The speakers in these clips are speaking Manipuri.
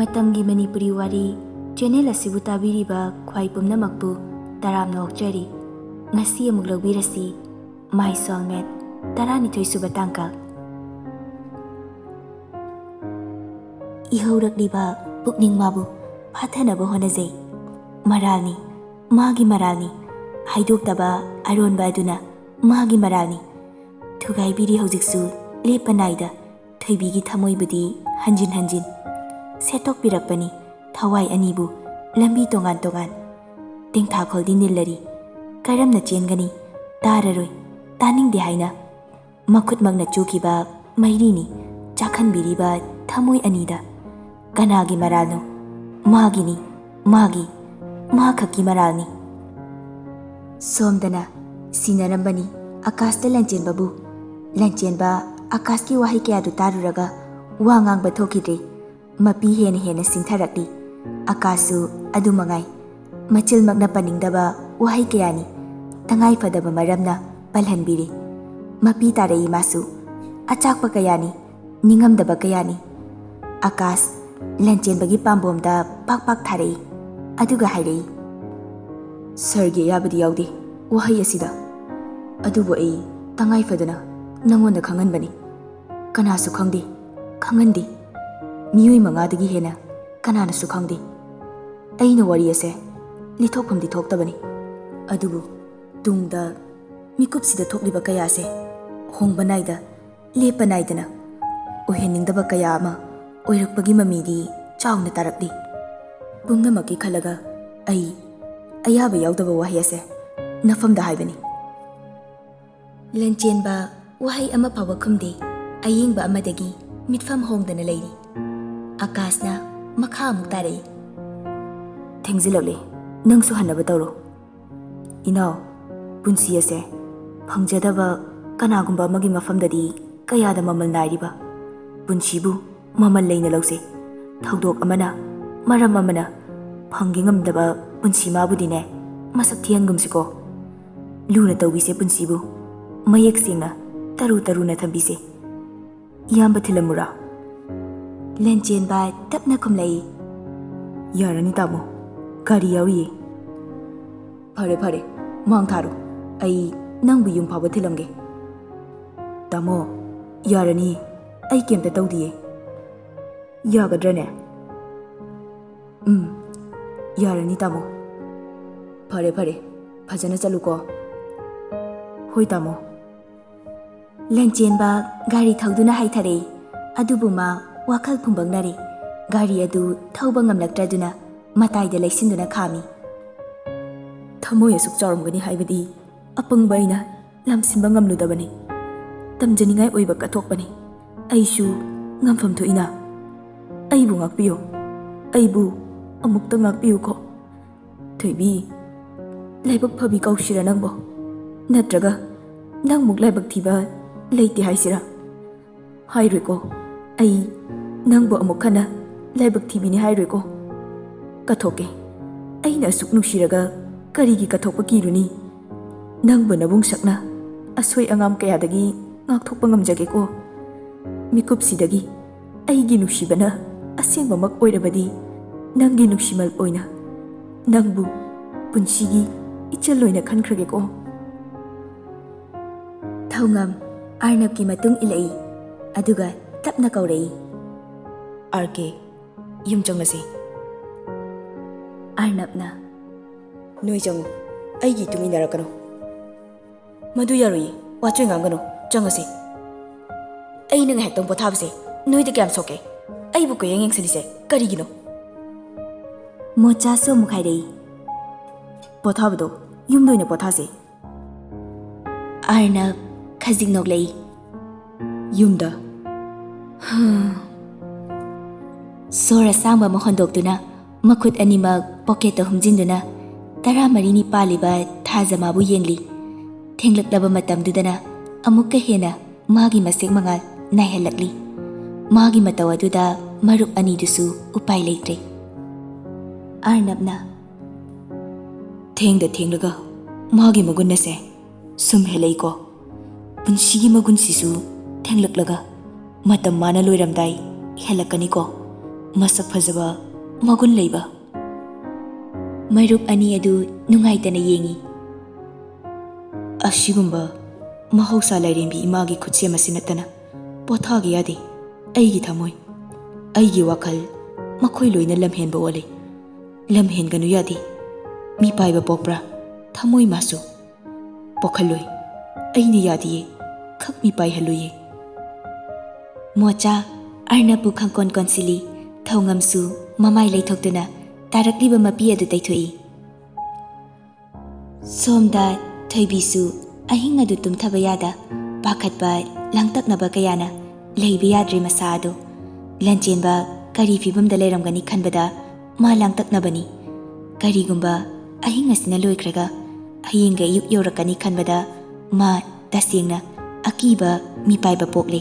ꯃꯇꯝꯒꯤ ꯃꯅꯤꯄꯨꯔꯤ ꯋꯥꯔꯤ ꯆꯦꯅꯦꯜ ꯑꯁꯤꯕꯨ ꯇꯥꯕꯤꯔꯤꯕ ꯈ꯭ꯋꯥꯏ ꯄꯨꯝꯅꯃꯛꯄꯨ ꯇꯔꯥꯝꯅ ꯑꯣꯛꯆꯔꯤ꯫ ꯉꯁꯤ ꯑꯃꯨꯛ ꯂꯧꯕꯤꯔꯁꯤ ꯃꯥꯏ ꯁꯣꯜꯃꯦꯠ 12ꯁꯨꯕ ꯇꯥꯡꯀꯛ꯫ ꯏꯍꯧꯔꯛꯂꯤꯕ ꯄꯨꯛꯅꯤꯡ ꯃꯥꯕꯨ ꯐꯥꯊꯅꯕ ꯍꯣꯠꯅꯖꯩ꯫ ꯃꯔꯥꯜꯅꯤ, ꯃꯥꯒꯤ ꯃꯔꯥꯜꯅꯤ, ꯍꯥꯏꯗꯣꯛꯇꯕ ꯑꯔꯣꯟꯕ ꯑꯗꯨꯅ ꯃꯥꯒꯤ ꯃꯔꯥꯜꯅꯤ꯫ ꯊꯨꯒꯥꯏꯕꯤꯔꯤ ꯍꯧꯖꯤꯛꯁꯨ ꯂꯦꯞꯄ ꯅꯥꯏꯗ ꯊꯣꯏꯕꯤꯒꯤ ꯊꯃꯣꯏꯕꯨꯗꯤ ꯍꯟꯖꯤꯟ ꯍꯟꯖꯤꯟ ꯁꯦꯠꯇꯣꯛꯄꯤꯔꯛꯄꯅꯤ ꯊꯋꯥꯏ ꯑꯅꯤꯕꯨ ꯂꯝꯕꯤ ꯇꯣꯉꯥꯟ ꯇꯣꯉꯥꯟ꯫ ꯇꯦꯡꯊꯥꯈꯣꯜꯗꯤ ꯅꯤꯜꯂꯔꯤ, ꯀꯔꯝꯅ ꯆꯦꯟꯒꯅꯤ ꯇꯥꯔꯔꯣꯏ ꯇꯥꯅꯤꯡꯗꯦ ꯍꯥꯏꯅ꯫ ꯃꯈꯨꯠꯃꯛꯅ ꯆꯨꯈꯤꯕ ꯃꯩꯔꯤꯅꯤ ꯆꯥꯛꯍꯟꯕꯤꯔꯤꯕ ꯊꯃꯣꯏ ꯑꯅꯤꯗ꯫ ꯀꯅꯥꯒꯤ ꯃꯔꯥꯜꯅꯣ? ꯃꯥꯒꯤꯅꯤ, ꯃꯥꯒꯤ, ꯃꯥ ꯈꯛꯀꯤ ꯃꯔꯥꯜꯅꯤ꯫ ꯁꯣꯝꯗꯅ ꯁꯤꯟꯅꯔꯝꯕꯅꯤ ꯑꯀꯥꯁꯇ ꯂꯟꯆꯦꯟꯕꯕꯨ꯫ ꯂꯟꯆꯦꯟꯕ ꯑꯀꯥꯁꯀꯤ ꯋꯥꯍꯩ ꯀꯌꯥꯗꯨ ꯇꯥꯔꯨꯔꯒ ꯋꯥ ꯉꯥꯡꯕ ꯊꯣꯛꯈꯤꯗ꯭ꯔꯦ꯫ ꯃꯄꯤ ꯍꯦꯟꯅ ꯍꯦꯟꯅ ꯁꯤꯡꯊꯔꯛꯂꯤ꯫ ꯑꯀꯥꯁꯁꯨ ꯑꯗꯨ ꯃꯉꯥꯏ, ꯃꯆꯤꯜꯃꯛꯅ ꯄꯟꯅꯤꯡꯗꯕ ꯋꯥꯍꯩ ꯀꯌꯥꯅꯤ ꯇꯉꯥꯏ ꯐꯗꯕ ꯃꯔꯝꯅ ꯄꯜꯍꯟꯕꯤꯔꯦ꯫ ꯃꯄꯤ ꯇꯥꯔꯛꯏ ꯃꯥꯁꯨ, ꯑꯆꯥꯛꯄ ꯀꯌꯥꯅꯤ, ꯅꯤꯡꯉꯝꯗꯕ ꯀꯌꯥꯅꯤ꯫ ꯑꯀꯥꯁ ꯂꯟꯆꯦꯟꯕꯒꯤ ꯄꯥꯝꯕꯣꯝꯗ ꯄꯥꯛ ꯄꯥꯛ ꯊꯥꯔꯛꯏ, ꯑꯗꯨꯒ ꯍꯥꯏꯔꯛꯏ, ꯁꯔꯒꯤ ꯑꯌꯥꯕꯗꯤ ꯌꯥꯎꯗꯦ ꯋꯥꯍꯩ ꯑꯁꯤꯗ, ꯑꯗꯨꯕꯨ ꯑꯩ ꯇꯉꯥꯏ ꯐꯗꯅ ꯅꯪꯉꯣꯟꯗ ꯈꯪꯍꯟꯕꯅꯤ꯫ ꯀꯅꯥꯁꯨ ꯈꯪꯗꯦ, ꯈꯪꯍꯟꯗꯦ, ꯃꯤꯑꯣꯏ 5ꯗꯒꯤ ꯍꯦꯟꯅ ꯀꯅꯥꯅꯁꯨ ꯈꯪꯗꯦ꯫ ꯑꯩꯅ ꯋꯥꯔꯤ ꯑꯁꯦ ꯂꯤꯊꯣꯛꯐꯝꯗꯤ ꯊꯣꯛꯇꯕꯅꯤ, ꯑꯗꯨꯕꯨ ꯇꯨꯡꯗ ꯃꯤꯀꯨꯞꯁꯤꯗ ꯊꯣꯛꯂꯤꯕ ꯀꯌꯥꯁꯦ ꯍꯣꯡꯕ ꯅꯥꯏꯗ ꯂꯦꯞꯄ ꯅꯥꯏꯗꯅ ꯑꯣꯏꯍꯟꯅꯤꯡꯗꯕ ꯀꯌꯥ ꯑꯃ ꯑꯣꯏꯔꯛꯄꯒꯤ ꯃꯃꯤꯗꯤ ꯆꯥꯎꯅ ꯇꯥꯔꯛꯂꯤ꯫ ꯄꯨꯝꯅꯃꯛꯀꯤ ꯈꯜꯂꯒ ꯑꯩ ꯑꯌꯥꯕ ꯌꯥꯎꯗꯕ ꯋꯥꯍꯩ ꯑꯁꯦ ꯅꯐꯝꯗ ꯍꯥꯏꯕꯅꯤ꯫ ꯂꯟꯆꯦꯟꯕ ꯋꯥꯍꯩ ꯑꯃ ꯐꯥꯎꯕ ꯈꯨꯝꯗꯦ, ꯑꯌꯦꯡꯕ ꯑꯃꯗꯒꯤ ꯃꯤꯠꯐꯝ ꯍꯣꯡꯗꯅ ꯂꯩꯔꯤ꯫ ꯑꯀꯥꯁꯅ ꯃꯈꯥ ꯑꯃꯨꯛ ꯇꯥꯔꯛꯏ, ꯊꯦꯡꯖꯤꯜꯂꯛꯂꯦ, ꯅꯪꯁꯨ ꯍꯟꯅꯕ ꯇꯧꯔꯣ꯫ ꯏꯅꯥꯎ, ꯄꯨꯟꯁꯤ ꯑꯁꯦ ꯐꯪꯖꯗꯕ ꯀꯅꯥꯒꯨꯝꯕ ꯑꯃꯒꯤ ꯃꯐꯝꯗꯗꯤ ꯀꯌꯥꯗ ꯃꯃꯜ ꯅꯥꯏꯔꯤꯕ ꯄꯨꯟꯁꯤꯕꯨ ꯃꯃꯜ ꯂꯩꯅ ꯂꯧꯁꯦ꯫ ꯊꯧꯗꯣꯛ ꯑꯃꯅ ꯃꯔꯝ ꯑꯃꯅ ꯐꯪꯒꯦ ꯉꯝꯗꯕ ꯄꯨꯟꯁꯤ ꯃꯥꯕꯨꯗꯤꯅꯦ ꯃꯁꯛ ꯊꯤꯍꯟꯒꯨꯝꯁꯤꯀꯣ꯫ ꯂꯨꯅ ꯇꯧꯕꯤꯁꯦ ꯄꯨꯟꯁꯤꯕꯨ, ꯃꯌꯦꯛ ꯁꯦꯡꯅ ꯇꯔꯨ ꯇꯔꯨꯅ ꯊꯝꯕꯤꯁꯦ꯫ ꯏꯌꯥꯝꯕ ꯊꯤꯜꯂꯝꯃꯨꯔꯥ? ꯂꯟꯆꯦꯟꯕ ꯇꯞꯅ ꯈꯨꯝꯂꯛꯏ, ꯌꯥꯔꯅꯤ ꯇꯥꯃꯣ, ꯒꯥꯔꯤ ꯌꯥꯎꯔꯤꯌꯦ꯫ ꯐꯔꯦ ꯐꯔꯦ, ꯃꯥꯡ ꯊꯥꯔꯣ, ꯑꯩ ꯅꯪꯕꯨ ꯌꯨꯝ ꯐꯥꯎꯕ ꯊꯤꯜꯂꯝꯒꯦ꯫ ꯇꯥꯃꯣ, ꯌꯥꯔꯅꯤꯌꯦ, ꯑꯩ ꯀꯩꯝꯇ ꯇꯧꯗꯤꯌꯦ꯫ ꯌꯥꯒꯗ꯭ꯔꯅꯦ? ꯌꯥꯔꯅꯤ ꯇꯥꯃꯣ꯫ ꯐꯔꯦ ꯐꯔꯦ, ꯐꯖꯅ ꯆꯠꯂꯨꯀꯣ꯫ ꯍꯣꯏ ꯇꯥꯃꯣ꯫ ꯂꯟꯆꯦꯟꯕ ꯒꯥꯔꯤ ꯊꯧꯗꯨꯅ ꯍꯥꯏꯊꯔꯛꯏ, ꯑꯗꯨꯕꯨ ꯃꯥ ꯋꯥꯈꯜ ꯐꯨꯡꯕꯪꯅꯔꯦ꯫ ꯒꯥꯔꯤ ꯑꯗꯨ ꯊꯧꯕ ꯉꯝꯂꯛꯇ꯭ꯔꯗꯨꯅ ꯃꯇꯥꯏꯗ ꯂꯩꯁꯤꯟꯗꯨꯅ ꯈꯥꯝꯃꯤ꯫ ꯊꯃꯣꯏ ꯑꯁꯨꯛ ꯆꯥꯎꯔꯝꯒꯅꯤ ꯍꯥꯏꯕꯗꯤ ꯑꯄꯪꯕ ꯑꯩꯅ ꯂꯝꯁꯤꯟꯕ ꯉꯝꯂꯨꯗꯕꯅꯤ꯫ ꯇꯝꯖꯅꯤꯡꯉꯥꯏ ꯑꯣꯏꯕ ꯀꯠꯊꯣꯛꯄꯅꯤ, ꯑꯩꯁꯨ ꯉꯝꯐꯝ ꯊꯣꯛꯏꯅ꯫ ꯑꯩꯕꯨ ꯉꯥꯛꯄꯤꯌꯨ, ꯑꯩꯕꯨ ꯑꯃꯨꯛꯇ ꯉꯥꯛꯄꯤꯌꯨꯀꯣ꯫ ꯊꯣꯏꯕꯤ, ꯂꯥꯏꯕꯛ ꯐꯕꯤ ꯀꯧꯁꯤꯔ ꯅꯪꯕꯣ? ꯅꯠꯇ꯭ꯔꯒ ꯅꯪꯃꯨꯛ ꯂꯥꯏꯕꯛ ꯊꯤꯕ ꯂꯩꯇꯦ ꯍꯥꯏꯁꯤꯔꯥ? ꯍꯥꯏꯔꯣꯏꯀꯣ, ꯑꯩ ꯅꯪꯕꯨ ꯑꯃꯨꯛ ꯍꯟꯅ ꯂꯥꯏꯕꯛ ꯊꯤꯕꯤꯅꯤ ꯍꯥꯏꯔꯣꯏꯀꯣ꯫ ꯀꯠꯊꯣꯛꯀꯦ, ꯑꯩꯅ ꯑꯁꯨꯛ ꯅꯨꯡꯁꯤꯔꯒ ꯀꯔꯤꯒꯤ ꯀꯠꯊꯣꯛꯄ ꯀꯤꯔꯨꯅꯤ? ꯅꯪꯕꯨ ꯅꯕꯨꯡꯁꯛꯅ ꯑꯁꯣꯏ ꯑꯉꯥꯝ ꯀꯌꯥꯗꯒꯤ ꯉꯥꯛꯊꯣꯛꯄ ꯉꯝꯖꯒꯦꯀꯣ꯫ ꯃꯤꯀꯨꯞꯁꯤꯗꯒꯤ ꯑꯩꯒꯤ ꯅꯨꯡꯁꯤꯕꯅ ꯑꯁꯦꯡꯕꯃꯛ ꯑꯣꯏꯔꯕꯗꯤ ꯅꯪꯒꯤ ꯅꯨꯡꯁꯤꯃꯜ ꯑꯣꯏꯅ ꯅꯪꯕꯨ ꯄꯨꯟꯁꯤꯒꯤ ꯏꯆꯜ ꯑꯣꯏꯅ ꯈꯟꯈ꯭ꯔꯒꯦꯀꯣ꯫ ꯊꯧꯉꯝ ꯑꯔꯅꯕꯀꯤ ꯃꯇꯨꯡ ꯏꯜꯂꯛꯏ, ꯑꯗꯨꯒ ꯇꯞꯅ ꯀꯧꯔꯛꯏ, ꯑꯥꯔꯀꯦ, ꯌꯨꯝ ꯆꯪꯂꯁꯤ꯫ ꯑꯔꯅꯕꯅ, ꯅꯣꯏ ꯆꯪꯉꯨ, ꯑꯩꯒꯤ ꯏꯇꯨꯡ ꯏꯟꯅꯔꯛꯀꯅꯨ꯫ ꯃꯗꯨ ꯌꯥꯔꯣꯏꯌꯦ, ꯋꯥꯆꯣꯏ ꯉꯥꯡꯒꯅꯨ, ꯆꯪꯉꯁꯤ꯫ ꯑꯩꯅ ꯉꯥꯏꯍꯥꯛꯇꯪ ꯄꯣꯊꯥꯕꯁꯦ ꯅꯣꯏꯗ ꯀꯌꯥꯝ ꯁꯣꯛꯀꯦ? ꯑꯩꯕꯨ ꯀꯣꯏꯌꯦꯡ ꯌꯦꯡꯁꯤꯜꯂꯤꯁꯦ ꯀꯔꯤꯒꯤꯅꯣ? ꯃꯣꯆꯥꯁꯨ ꯑꯃꯨꯛ ꯍꯥꯏꯔꯛꯏ, ꯄꯣꯊꯥꯕꯗꯣ ꯌꯨꯝꯗ ꯑꯣꯏꯅ ꯄꯣꯊꯥꯁꯦ꯫ ꯑꯔꯅꯕ ꯈꯖꯤꯛ ꯅꯣꯛꯂꯛꯏ, ꯌꯨꯝꯗ? ꯁꯣꯔ ꯑꯁꯥꯡꯕ ꯑꯃ ꯍꯣꯟꯗꯣꯛꯇꯨꯅ ꯃꯈꯨꯠ ꯑꯅꯤꯃꯛ ꯄꯣꯀꯦꯠꯇ ꯍꯨꯝꯖꯤꯟꯗꯨꯅ 14ꯅꯤ ꯄꯥꯜꯂꯤꯕ ꯊꯥꯖꯃꯥꯕꯨ ꯌꯦꯡꯂꯤ꯫ ꯊꯦꯡꯂꯛꯂꯕ ꯃꯇꯝꯗꯨꯗꯅ ꯑꯃꯨꯛꯀ ꯍꯦꯟꯅ ꯃꯥꯒꯤ ꯃꯁꯦꯛ ꯃꯉꯥꯜ ꯅꯥꯏꯍꯜꯂꯛꯂꯤ꯫ ꯃꯥꯒꯤ ꯃꯇꯧ ꯑꯗꯨꯗ ꯃꯔꯨꯞ ꯑꯅꯤꯗꯨꯁꯨ ꯎꯄꯥꯏ ꯂꯩꯇ꯭ꯔꯦ꯫ ꯑꯔꯅꯕꯅ, ꯊꯦꯡꯗ ꯊꯦꯡꯂꯒ ꯃꯥꯒꯤ ꯃꯒꯨꯟ ꯑꯁꯦ ꯁꯨꯝ ꯍꯦꯜꯂꯛꯏꯀꯣ꯫ ꯄꯨꯟꯁꯤꯒꯤ ꯃꯒꯨꯟꯁꯤꯁꯨ ꯊꯦꯡꯂꯛꯂꯒ ꯃꯇꯝ ꯃꯥꯅ ꯂꯣꯏꯔꯝꯗꯥꯏ ꯍꯦꯜꯂꯛꯀꯅꯤꯀꯣ꯫ ꯃꯁꯛ ꯐꯖꯕ ꯃꯒꯨꯟ ꯂꯩꯕ ꯃꯔꯨꯞ ꯑꯅꯤ ꯑꯗꯨ ꯅꯨꯡꯉꯥꯏꯇꯅ ꯌꯦꯡꯉꯤ꯫ ꯑꯁꯤꯒꯨꯝꯕ ꯃꯍꯧꯁꯥ ꯂꯥꯏꯔꯦꯝꯕꯤ ꯏꯃꯥꯒꯤ ꯈꯨꯠꯁꯦꯝ ꯑꯁꯤ ꯅꯠꯇꯅ ꯄꯣꯊꯥꯒꯦ ꯌꯥꯗꯦ ꯑꯩꯒꯤ ꯊꯃꯣꯏ, ꯑꯩꯒꯤ ꯋꯥꯈꯜ ꯃꯈꯣꯏ ꯂꯣꯏꯅ ꯂꯝꯍꯦꯟꯕ ꯑꯣꯜꯂꯦ꯫ ꯂꯝꯍꯦꯟꯒꯅꯨ ꯌꯥꯗꯦ꯫ ꯃꯤ ꯄꯥꯏꯕ ꯄꯣꯛꯄ꯭ꯔꯥ ꯊꯃꯣꯏ ꯃꯥꯁꯨ ꯄꯣꯛꯍꯜꯂꯣꯏ꯫ ꯑꯩꯅ ꯌꯥꯗꯤꯌꯦ, ꯈꯛ ꯃꯤ ꯄꯥꯏꯍꯜꯂꯨꯌꯦ꯫ ꯃꯣꯆꯥ ꯑꯔꯅꯕꯄꯨ ꯈꯪꯀꯣꯟ ꯀꯣꯟꯁꯤꯜꯂꯤ꯫ ꯊꯧꯉꯝꯁꯨ ꯃꯃꯥꯏ ꯂꯩꯊꯣꯛꯇꯨꯅ ꯇꯥꯔꯛꯂꯤꯕ ꯃꯄꯤ ꯑꯗꯨ ꯇꯩꯊꯣꯛꯏ꯫ ꯁꯣꯝꯗ ꯊꯣꯏꯕꯤꯁꯨ ꯑꯍꯤꯡ ꯑꯗꯨ ꯇꯨꯝꯊꯕ ꯌꯥꯗ ꯄꯥꯈꯠꯄ ꯂꯥꯡꯇꯛꯅꯕ ꯀꯌꯥꯅ ꯂꯩꯕ ꯌꯥꯗ꯭ꯔꯦ ꯃꯁꯥ ꯑꯗꯨ꯫ ꯂꯟꯆꯦꯟꯕ ꯀꯔꯤ ꯐꯤꯕꯝꯗ ꯂꯩꯔꯝꯒꯅꯤ ꯈꯟꯕꯗ ꯃꯥ ꯂꯥꯡꯇꯛꯅꯕꯅꯤ꯫ ꯀꯔꯤꯒꯨꯝꯕ ꯑꯍꯤꯡ ꯑꯁꯤꯅ ꯂꯣꯏꯈ꯭ꯔꯒ ꯍꯌꯦꯡꯒ ꯑꯌꯨꯛ ꯌꯧꯔꯛꯀꯅꯤ ꯈꯟꯕꯗ ꯃꯥ ꯇꯁꯦꯡꯅ ꯑꯀꯤꯕ ꯃꯤꯄꯥꯏꯕ ꯄꯣꯛꯂꯦ꯫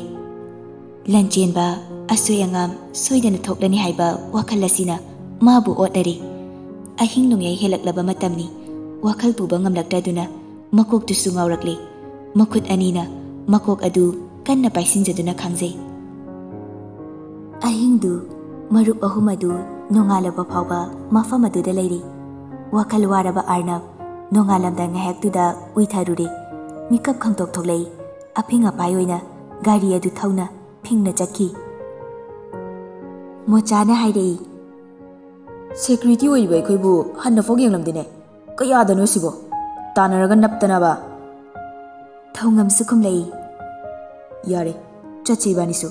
ꯂꯟꯆꯦꯟꯕ ꯑꯁꯣꯏ ꯑꯉꯥꯝ ꯁꯣꯏꯗꯅ ꯊꯣꯛꯂꯅꯤ ꯍꯥꯏꯕ ꯋꯥꯈꯜ ꯑꯁꯤꯅ ꯃꯥꯕꯨ ꯑꯣꯠꯂꯔꯤ꯫ ꯑꯍꯤꯡ ꯅꯣꯡꯌꯥꯏ ꯍꯦꯜꯂꯛꯂꯕ ꯃꯇꯝꯅꯤ꯫ ꯋꯥꯈꯜ ꯄꯨꯕ ꯉꯝꯂꯛꯇ꯭ꯔꯗꯨꯅ ꯃꯀꯣꯛꯇꯨꯁꯨ ꯉꯥꯎꯔꯛꯂꯦ꯫ ꯃꯈꯨꯠ ꯑꯅꯤꯅ ꯃꯀꯣꯛ ꯑꯗꯨ ꯀꯟꯅ ꯄꯥꯏꯁꯤꯟꯖꯗꯨꯅ ꯈꯥꯡꯖꯩ꯫ ꯑꯍꯤꯡꯗꯨ ꯃꯔꯨꯞ ꯑꯍꯨꯝ ꯑꯗꯨ ꯅꯣꯡꯉꯥꯜꯂꯕ ꯐꯥꯎꯕ ꯃꯐꯝ ꯑꯗꯨꯗ ꯂꯩꯔꯤ꯫ ꯋꯥꯈꯜ ꯋꯥꯔꯕ ꯑꯔꯅꯕ ꯅꯣꯡꯉꯥꯜꯂꯝꯗꯥꯏ ꯉꯥꯏꯍꯥꯛꯇꯨꯗ ꯎꯏꯊꯔꯨꯔꯦ꯫ ꯃꯤꯀꯞ ꯈꯪꯇꯣꯛ ꯊꯣꯛꯂꯛꯏ꯫ ꯑꯐꯤꯡ ꯑꯐꯥꯏ ꯑꯣꯏꯅ ꯒꯥꯔꯤ ꯑꯗꯨ ꯊꯧꯅ ꯐꯤꯡꯅ ꯆꯠꯈꯤ꯫ ꯃꯣꯆꯥꯅ ꯍꯥꯏꯔꯛꯏ, ꯁꯦꯀ꯭ꯌꯨꯔꯤꯇꯤ ꯑꯣꯏꯔꯤꯕ ꯑꯩꯈꯣꯏꯕꯨ ꯍꯟꯅꯐꯥꯎ ꯌꯦꯡꯂꯝꯗꯦꯅꯦ, ꯀꯌꯥꯗꯅꯣ ꯁꯤꯕꯣ? ꯇꯥꯟꯅꯔꯒ ꯅꯞꯇꯅꯕ꯫ ꯊꯧꯉꯝꯁꯨ ꯈꯨꯝꯂꯛꯏ, ꯌꯥꯔꯦ ꯆꯠꯁꯤ ꯏꯕꯥꯅꯤꯁꯨ꯫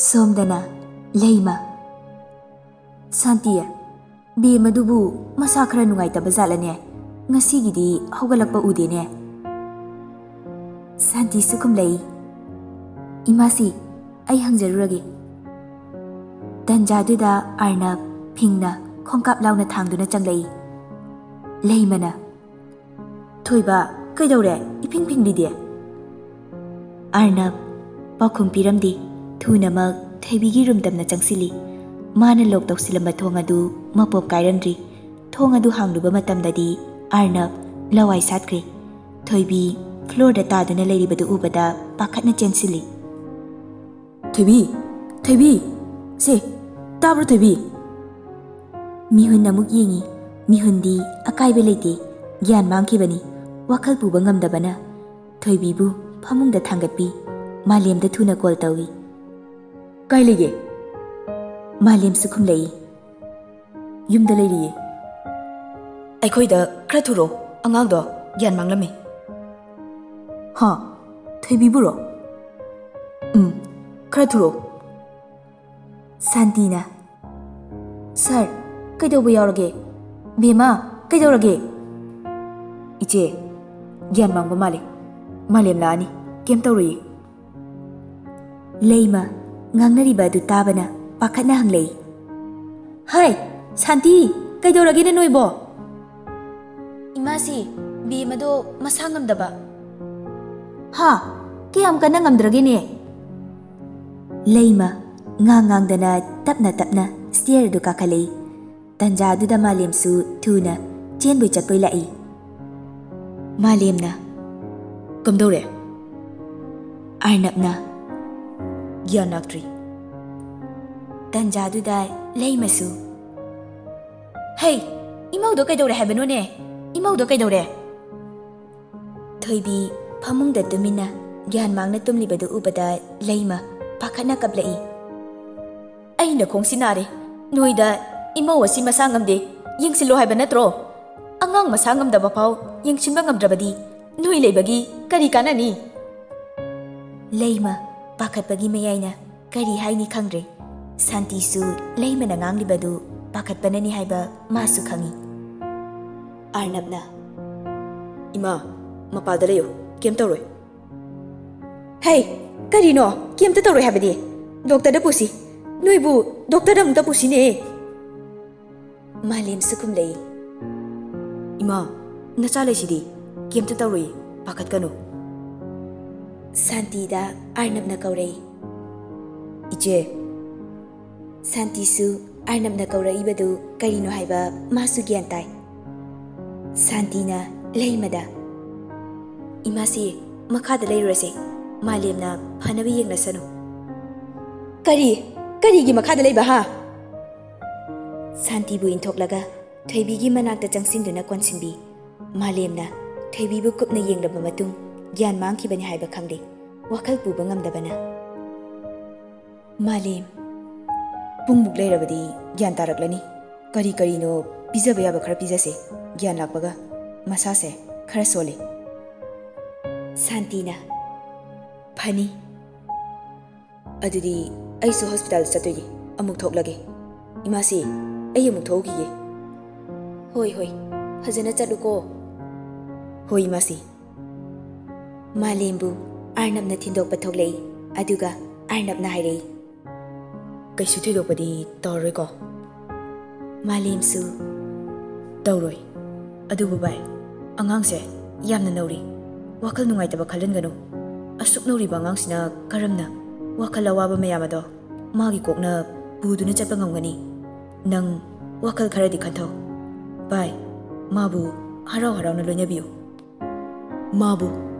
ꯁꯣꯝꯗꯅ ꯂꯩꯃ, ꯁꯥꯟꯇꯤ, ꯕꯦꯝ ꯑꯗꯨꯕꯨ ꯃꯁꯥ ꯈꯔ ꯅꯨꯡꯉꯥꯏꯇꯕ ꯖꯥꯠꯂꯅꯦ? ꯉꯁꯤꯒꯤꯗꯤ ꯍꯧꯒꯠꯂꯛꯄ ꯎꯗꯦꯅꯦ꯫ ꯁꯥꯟꯇꯤꯁꯨ ꯈꯨꯝꯂꯛꯏ, ꯏꯃꯥꯁꯤ, ꯑꯩ ꯍꯪꯖꯔꯨꯔꯒꯦ꯫ ꯇꯟꯖꯥꯗꯨꯗ ꯑꯔꯅꯕ ꯐꯤꯡꯅ ꯈꯣꯡꯀꯥꯞ ꯂꯥꯎꯅ ꯊꯥꯡꯗꯨꯅ ꯆꯪꯂꯛꯏ꯫ ꯂꯩꯃꯅ, ꯊꯣꯏꯕ, ꯀꯩꯗꯧꯔꯦ ꯏꯐꯤꯡ ꯐꯤꯡꯂꯤꯗꯤ? ꯑꯔꯅꯕ ꯄꯥꯎꯈꯨꯝ ꯄꯤꯔꯝꯗꯦ꯫ ꯊꯨꯅꯃꯛ ꯊꯣꯏꯕꯤꯒꯤ ꯔꯨꯝ ꯇꯝꯅ ꯆꯪꯁꯤꯜꯂꯤ꯫ ꯃꯥꯅ ꯂꯣꯛ ꯇꯧꯁꯤꯜꯂꯝꯕ ꯊꯣꯡ ꯑꯗꯨ ꯃꯄꯣꯞ ꯀꯥꯏꯔꯝꯗ꯭ꯔꯤ꯫ ꯊꯣꯡ ꯑꯗꯨ ꯍꯥꯡꯂꯨꯕ ꯃꯇꯝꯗꯗꯤ ꯑꯔꯅꯕ ꯂꯋꯥꯏ ꯁꯥꯠꯈ꯭ꯔꯦ꯫ ꯊꯣꯏꯕꯤ ꯐ꯭ꯂꯣꯔꯗ ꯇꯥꯗꯨꯅ ꯂꯩꯔꯤꯕꯗꯨ ꯎꯕꯗ ꯄꯥꯈꯠꯅ ꯆꯦꯟꯁꯤꯜꯂꯤ꯫ ꯊꯣꯏꯕꯤ, ꯊꯣꯏꯕꯤ, ꯁꯦ ꯇꯥꯕ꯭ꯔꯣ ꯊꯣꯏꯕꯤ? ꯃꯤꯍꯨꯟ ꯑꯃꯨꯛ ꯌꯦꯡꯉꯤ꯫ ꯃꯤꯍꯨꯟꯗꯤ ꯑꯀꯥꯏꯕ ꯂꯩꯇꯦ, ꯒ꯭ꯌꯥꯟ ꯃꯥꯡꯈꯤꯕꯅꯤ꯫ ꯋꯥꯈꯜ ꯄꯨꯕ ꯉꯝꯗꯕꯅ ꯊꯣꯏꯕꯤꯕꯨ ꯐꯃꯨꯡꯗ ꯊꯥꯡꯒꯠꯄꯤ꯫ ꯃꯥꯂꯦꯝꯗ ꯊꯨꯅ ꯀꯣꯜ ꯇꯧꯏ꯫ ꯀꯥꯏ ꯂꯩꯒꯦ? ꯃꯥꯂꯦꯝꯁꯨ ꯈꯨꯝꯂꯛꯏ, ꯌꯨꯝꯗ ꯂꯩꯔꯤꯌꯦ꯫ ꯑꯩꯈꯣꯏꯗ ꯈꯔ ꯊꯨꯔꯣ, ꯑꯉꯥꯡꯗꯣ ꯒ꯭ꯌꯥꯟ ꯃꯥꯡꯂꯝꯃꯤ꯫ ꯍꯥ, ꯊꯣꯏꯕꯤꯕꯨꯔꯣ? ꯈꯔ ꯊꯨꯔꯣ꯫ ꯁꯥꯟꯇꯤꯅ, ꯁꯥꯔ, ꯀꯩꯗꯧꯕ ꯌꯥꯎꯔꯒꯦ? ꯕꯦꯝꯃ, ꯀꯩꯗꯧꯔꯒꯦ? ꯏꯆꯦ, ꯒ꯭ꯌꯥꯟ ꯃꯥꯡꯕ ꯃꯥꯜꯂꯦ꯫ ꯃꯥꯂꯦꯝ ꯂꯥꯛꯑꯅꯤ, ꯀꯩꯝ ꯇꯧꯔꯣꯏꯌꯦ꯫ ꯂꯩꯃ ꯉꯥꯡꯅꯔꯤꯕ ꯑꯗꯨ ꯇꯥꯕꯅ ꯄꯥꯈꯠꯅ ꯍꯪꯂꯛꯏ, ꯍꯥꯏ, ꯁꯥꯟꯇꯤ, ꯀꯩꯗꯧꯔꯒꯦꯅꯦ ꯅꯣꯏꯕꯣ? ꯏꯃꯥꯁꯤ, ꯕꯦꯝ ꯑꯗꯣ ꯃꯁꯥ ꯉꯝꯗꯕ꯫ ꯍꯥ, ꯀꯌꯥꯝ ꯀꯟꯅ ꯉꯝꯗ꯭ꯔꯒꯦꯅꯦ? ꯂꯩꯃ ꯉꯥꯡꯗꯅ ꯇꯞꯅ ꯇꯞꯅ ꯁ꯭ꯇꯤꯌꯔ ꯑꯗꯨ ꯀꯥꯈꯠꯂꯛꯏ꯫ ꯇꯟꯖꯥꯗꯨꯗ ꯃꯥꯂꯦꯝꯁꯨ ꯊꯨꯅ ꯆꯦꯟꯕꯣꯏ ꯆꯠꯄꯣꯏ ꯂꯥꯛꯏ꯫ ꯃꯥꯂꯦꯝꯅ, ꯀꯝꯗꯧꯔꯦ? ꯑꯔꯅꯕꯅ, ꯒ꯭ꯌꯥꯟ ꯂꯥꯛꯇ꯭ꯔꯤ꯫ ꯇꯟꯖꯥꯗꯨꯗ ꯂꯩꯃꯁꯨ, ꯍꯩ, ꯏꯃꯧꯗꯣ ꯀꯩꯗꯧꯔꯦ ꯍꯥꯏꯕꯅꯣꯅꯦ? ꯏꯃꯧꯗꯣ ꯀꯩꯗꯧꯔꯦ? ꯊꯣꯏꯕꯤ ꯐꯃꯨꯡꯗ ꯇꯨꯃꯤꯟꯅ ꯒ꯭ꯌꯥꯟ ꯃꯥꯡꯅ ꯇꯨꯝꯂꯤꯕꯗꯨ ꯎꯕꯗ ꯂꯩꯃ ꯄꯥꯈꯠꯅ ꯀꯞꯂꯛꯏ꯫ ꯑꯩꯅ ꯈꯣꯡꯁꯤ ꯅꯥꯔꯦ, ꯅꯣꯏꯗ ꯏꯃꯧ ꯑꯁꯤ ꯃꯁꯥ ꯉꯝꯗꯦ ꯌꯦꯡꯁꯤꯜꯂꯣ ꯍꯥꯏꯕ ꯅꯠꯇ꯭ꯔꯣ? ꯑꯉꯥꯡ ꯃꯁꯥ ꯉꯝꯗꯕ ꯐꯥꯎ ꯌꯦꯡꯁꯤꯟꯕ ꯉꯝꯗ꯭ꯔꯕꯗꯤ ꯅꯣꯏ ꯂꯩꯕꯒꯤ ꯀꯔꯤ ꯀꯥꯟꯅꯅꯤ? ꯂꯩꯃ ꯄꯥꯈꯠꯄꯒꯤ ꯃꯌꯥꯏꯅ ꯀꯔꯤ ꯍꯥꯏꯅꯤ ꯈꯪꯗ꯭ꯔꯦ꯫ ꯁꯥꯟꯇꯤꯁꯨ ꯂꯩꯃꯅ ꯉꯥꯡꯂꯤꯕꯗꯨ ꯄꯥꯈꯠꯄꯅꯅꯤ ꯍꯥꯏꯕ ꯃꯥꯁꯨ ꯈꯪꯏ꯫ ꯑꯔꯅꯕꯅ, ꯏꯃꯥ, ꯃꯄꯥꯗ ꯂꯩꯌꯣ, ꯀꯩꯝ ꯇꯧꯔꯣꯏ꯫ ꯍꯩ, ꯀꯔꯤꯅꯣ ꯀꯩꯝꯇ ꯇꯧꯔꯣꯏ ꯍꯥꯏꯕꯗꯤ? ꯗꯣꯛꯇꯔꯗ ꯄꯨꯁꯤ, ꯅꯣꯏꯕꯨ ꯗꯣꯛꯇꯔꯗ ꯑꯃꯨꯛꯇ ꯄꯨꯁꯤꯅꯦ꯫ ꯃꯥꯂꯦꯝꯁꯨ ꯈꯨꯝꯂꯛꯏ, ꯏꯃꯥ, ꯅꯆꯥ ꯂꯩꯁꯤꯗꯤ, ꯀꯩꯝꯇ ꯇꯧꯔꯣꯏꯌꯦ, ꯄꯥꯈꯠꯀꯅꯨ꯫ ꯁꯥꯟꯇꯤꯗ ꯑꯔꯅꯕꯅ ꯀꯧꯔꯛꯏ, ꯏꯆꯦ꯫ ꯁꯥꯟꯇꯤꯁꯨ ꯑꯔꯅꯕꯅ ꯀꯧꯔꯛꯏꯕꯗꯨ ꯀꯔꯤꯅꯣ ꯍꯥꯏꯕ ꯃꯥꯁꯨ ꯒ꯭ꯌꯥꯟ ꯇꯥꯏ꯫ ꯁꯥꯟꯇꯤꯅ ꯂꯩꯃꯗ, ꯏꯃꯥꯁꯤ, ꯃꯈꯥꯗ ꯂꯩꯔꯨꯔꯁꯦ, ꯃꯥꯂꯦꯝꯅ ꯐꯅꯕ ꯌꯦꯡꯂꯁꯅꯨ꯫ ꯀꯔꯤ? ꯀꯔꯤꯒꯤ ꯃꯈꯥꯗ ꯂꯩꯕ ꯍꯥ ꯁꯥꯟꯇꯤꯕꯨ ꯏꯟꯊꯣꯛꯂꯒ ꯊꯣꯏꯕꯤꯒꯤ ꯃꯅꯥꯛꯇ ꯆꯪꯁꯤꯟꯗꯨꯅ ꯀꯣꯟꯁꯤꯟꯕꯤ ꯃꯥꯂꯦꯝꯅ ꯊꯣꯏꯕꯤꯕꯨ ꯀꯨꯞꯅ ꯌꯦꯡꯂꯕ ꯃꯇꯨꯡ ꯒ꯭ꯌꯥꯟ ꯃꯥꯡꯈꯤꯕꯅꯤ ꯍꯥꯏꯕ ꯈꯪꯂꯦ ꯋꯥꯈꯜ ꯄꯨꯕ ꯉꯝꯗꯕꯅ ꯃꯥꯂꯦꯝ ꯄꯨꯡꯃꯨꯛ ꯂꯩꯔꯕꯗꯤ ꯒ꯭ꯌꯥꯟ ꯇꯥꯔꯛꯂꯅꯤ ꯀꯔꯤ ꯀꯔꯤꯅꯣ ꯄꯤꯖꯕ ꯌꯥꯕ ꯈꯔ ꯄꯤꯖꯁꯦ ꯒ꯭ꯌꯥꯟ ꯂꯥꯛꯄꯒ ꯃꯁꯥꯁꯦ ꯈꯔ ꯁꯣꯜꯂꯦ ꯁꯥꯟꯇꯤꯅ ꯐꯅꯤ ꯑꯗꯨꯗꯤ ꯑꯩꯁꯨ ꯍꯣꯁꯄꯤꯇꯥꯜꯗ ꯆꯠꯇꯣꯏꯅꯤ ꯑꯃꯨꯛ ꯊꯣꯛꯂꯒꯦ ꯏꯃꯥꯁꯤ ꯑꯩ ꯑꯃꯨꯛ ꯊꯣꯛꯎꯈꯤꯒꯦ ꯍꯣꯏ ꯍꯣꯏ ꯐꯖꯅ ꯆꯠꯂꯨꯀꯣ ꯍꯣꯏ ꯏꯃꯥꯁꯤ ꯃꯥꯂꯦꯝꯕꯨ ꯑꯥꯔꯅꯕꯅ ꯊꯤꯟꯗꯣꯛꯄ ꯊꯣꯛꯂꯛꯏ ꯑꯗꯨꯒ ꯑꯥꯔꯅꯕꯅ ꯍꯥꯏꯔꯛꯏ ꯀꯩꯁꯨ ꯊꯣꯏꯗꯣꯛꯄꯗꯤ ꯇꯧꯔꯔꯣꯏꯀꯣ ꯃꯥꯂꯦꯝꯁꯨ ꯇꯧꯔꯣꯏ ꯑꯗꯨꯕꯨ ꯚꯥꯏ ꯑꯉꯥꯡꯁꯦ ꯌꯥꯝꯅ ꯅꯧꯔꯤ ꯋꯥꯈꯜ ꯅꯨꯡꯉꯥꯏꯇꯕ ꯈꯜꯍꯟꯒꯅꯨ ꯑꯁꯨꯛ ꯅꯧꯔꯤꯕ ꯑꯉꯥꯡꯁꯤꯅ ꯀꯔꯝꯅ ꯋꯥꯈꯜ ꯑꯋꯥꯕ ꯃꯌꯥꯝ ꯑꯗꯣ ꯃꯥꯒꯤ ꯀꯣꯛꯅ ꯄꯨꯗꯨꯅ ꯆꯠꯄ ꯉꯝꯒꯅꯤ ꯅꯪ ꯋꯥꯈꯜ ꯈꯔꯗꯤ ꯈꯟꯊꯧ ꯚꯥꯏ ꯃꯥꯕꯨ ꯍꯔꯥꯎ ꯍꯔꯥꯎꯅ ꯂꯣꯏꯅꯕꯤꯌꯨ ꯃꯥꯕꯨ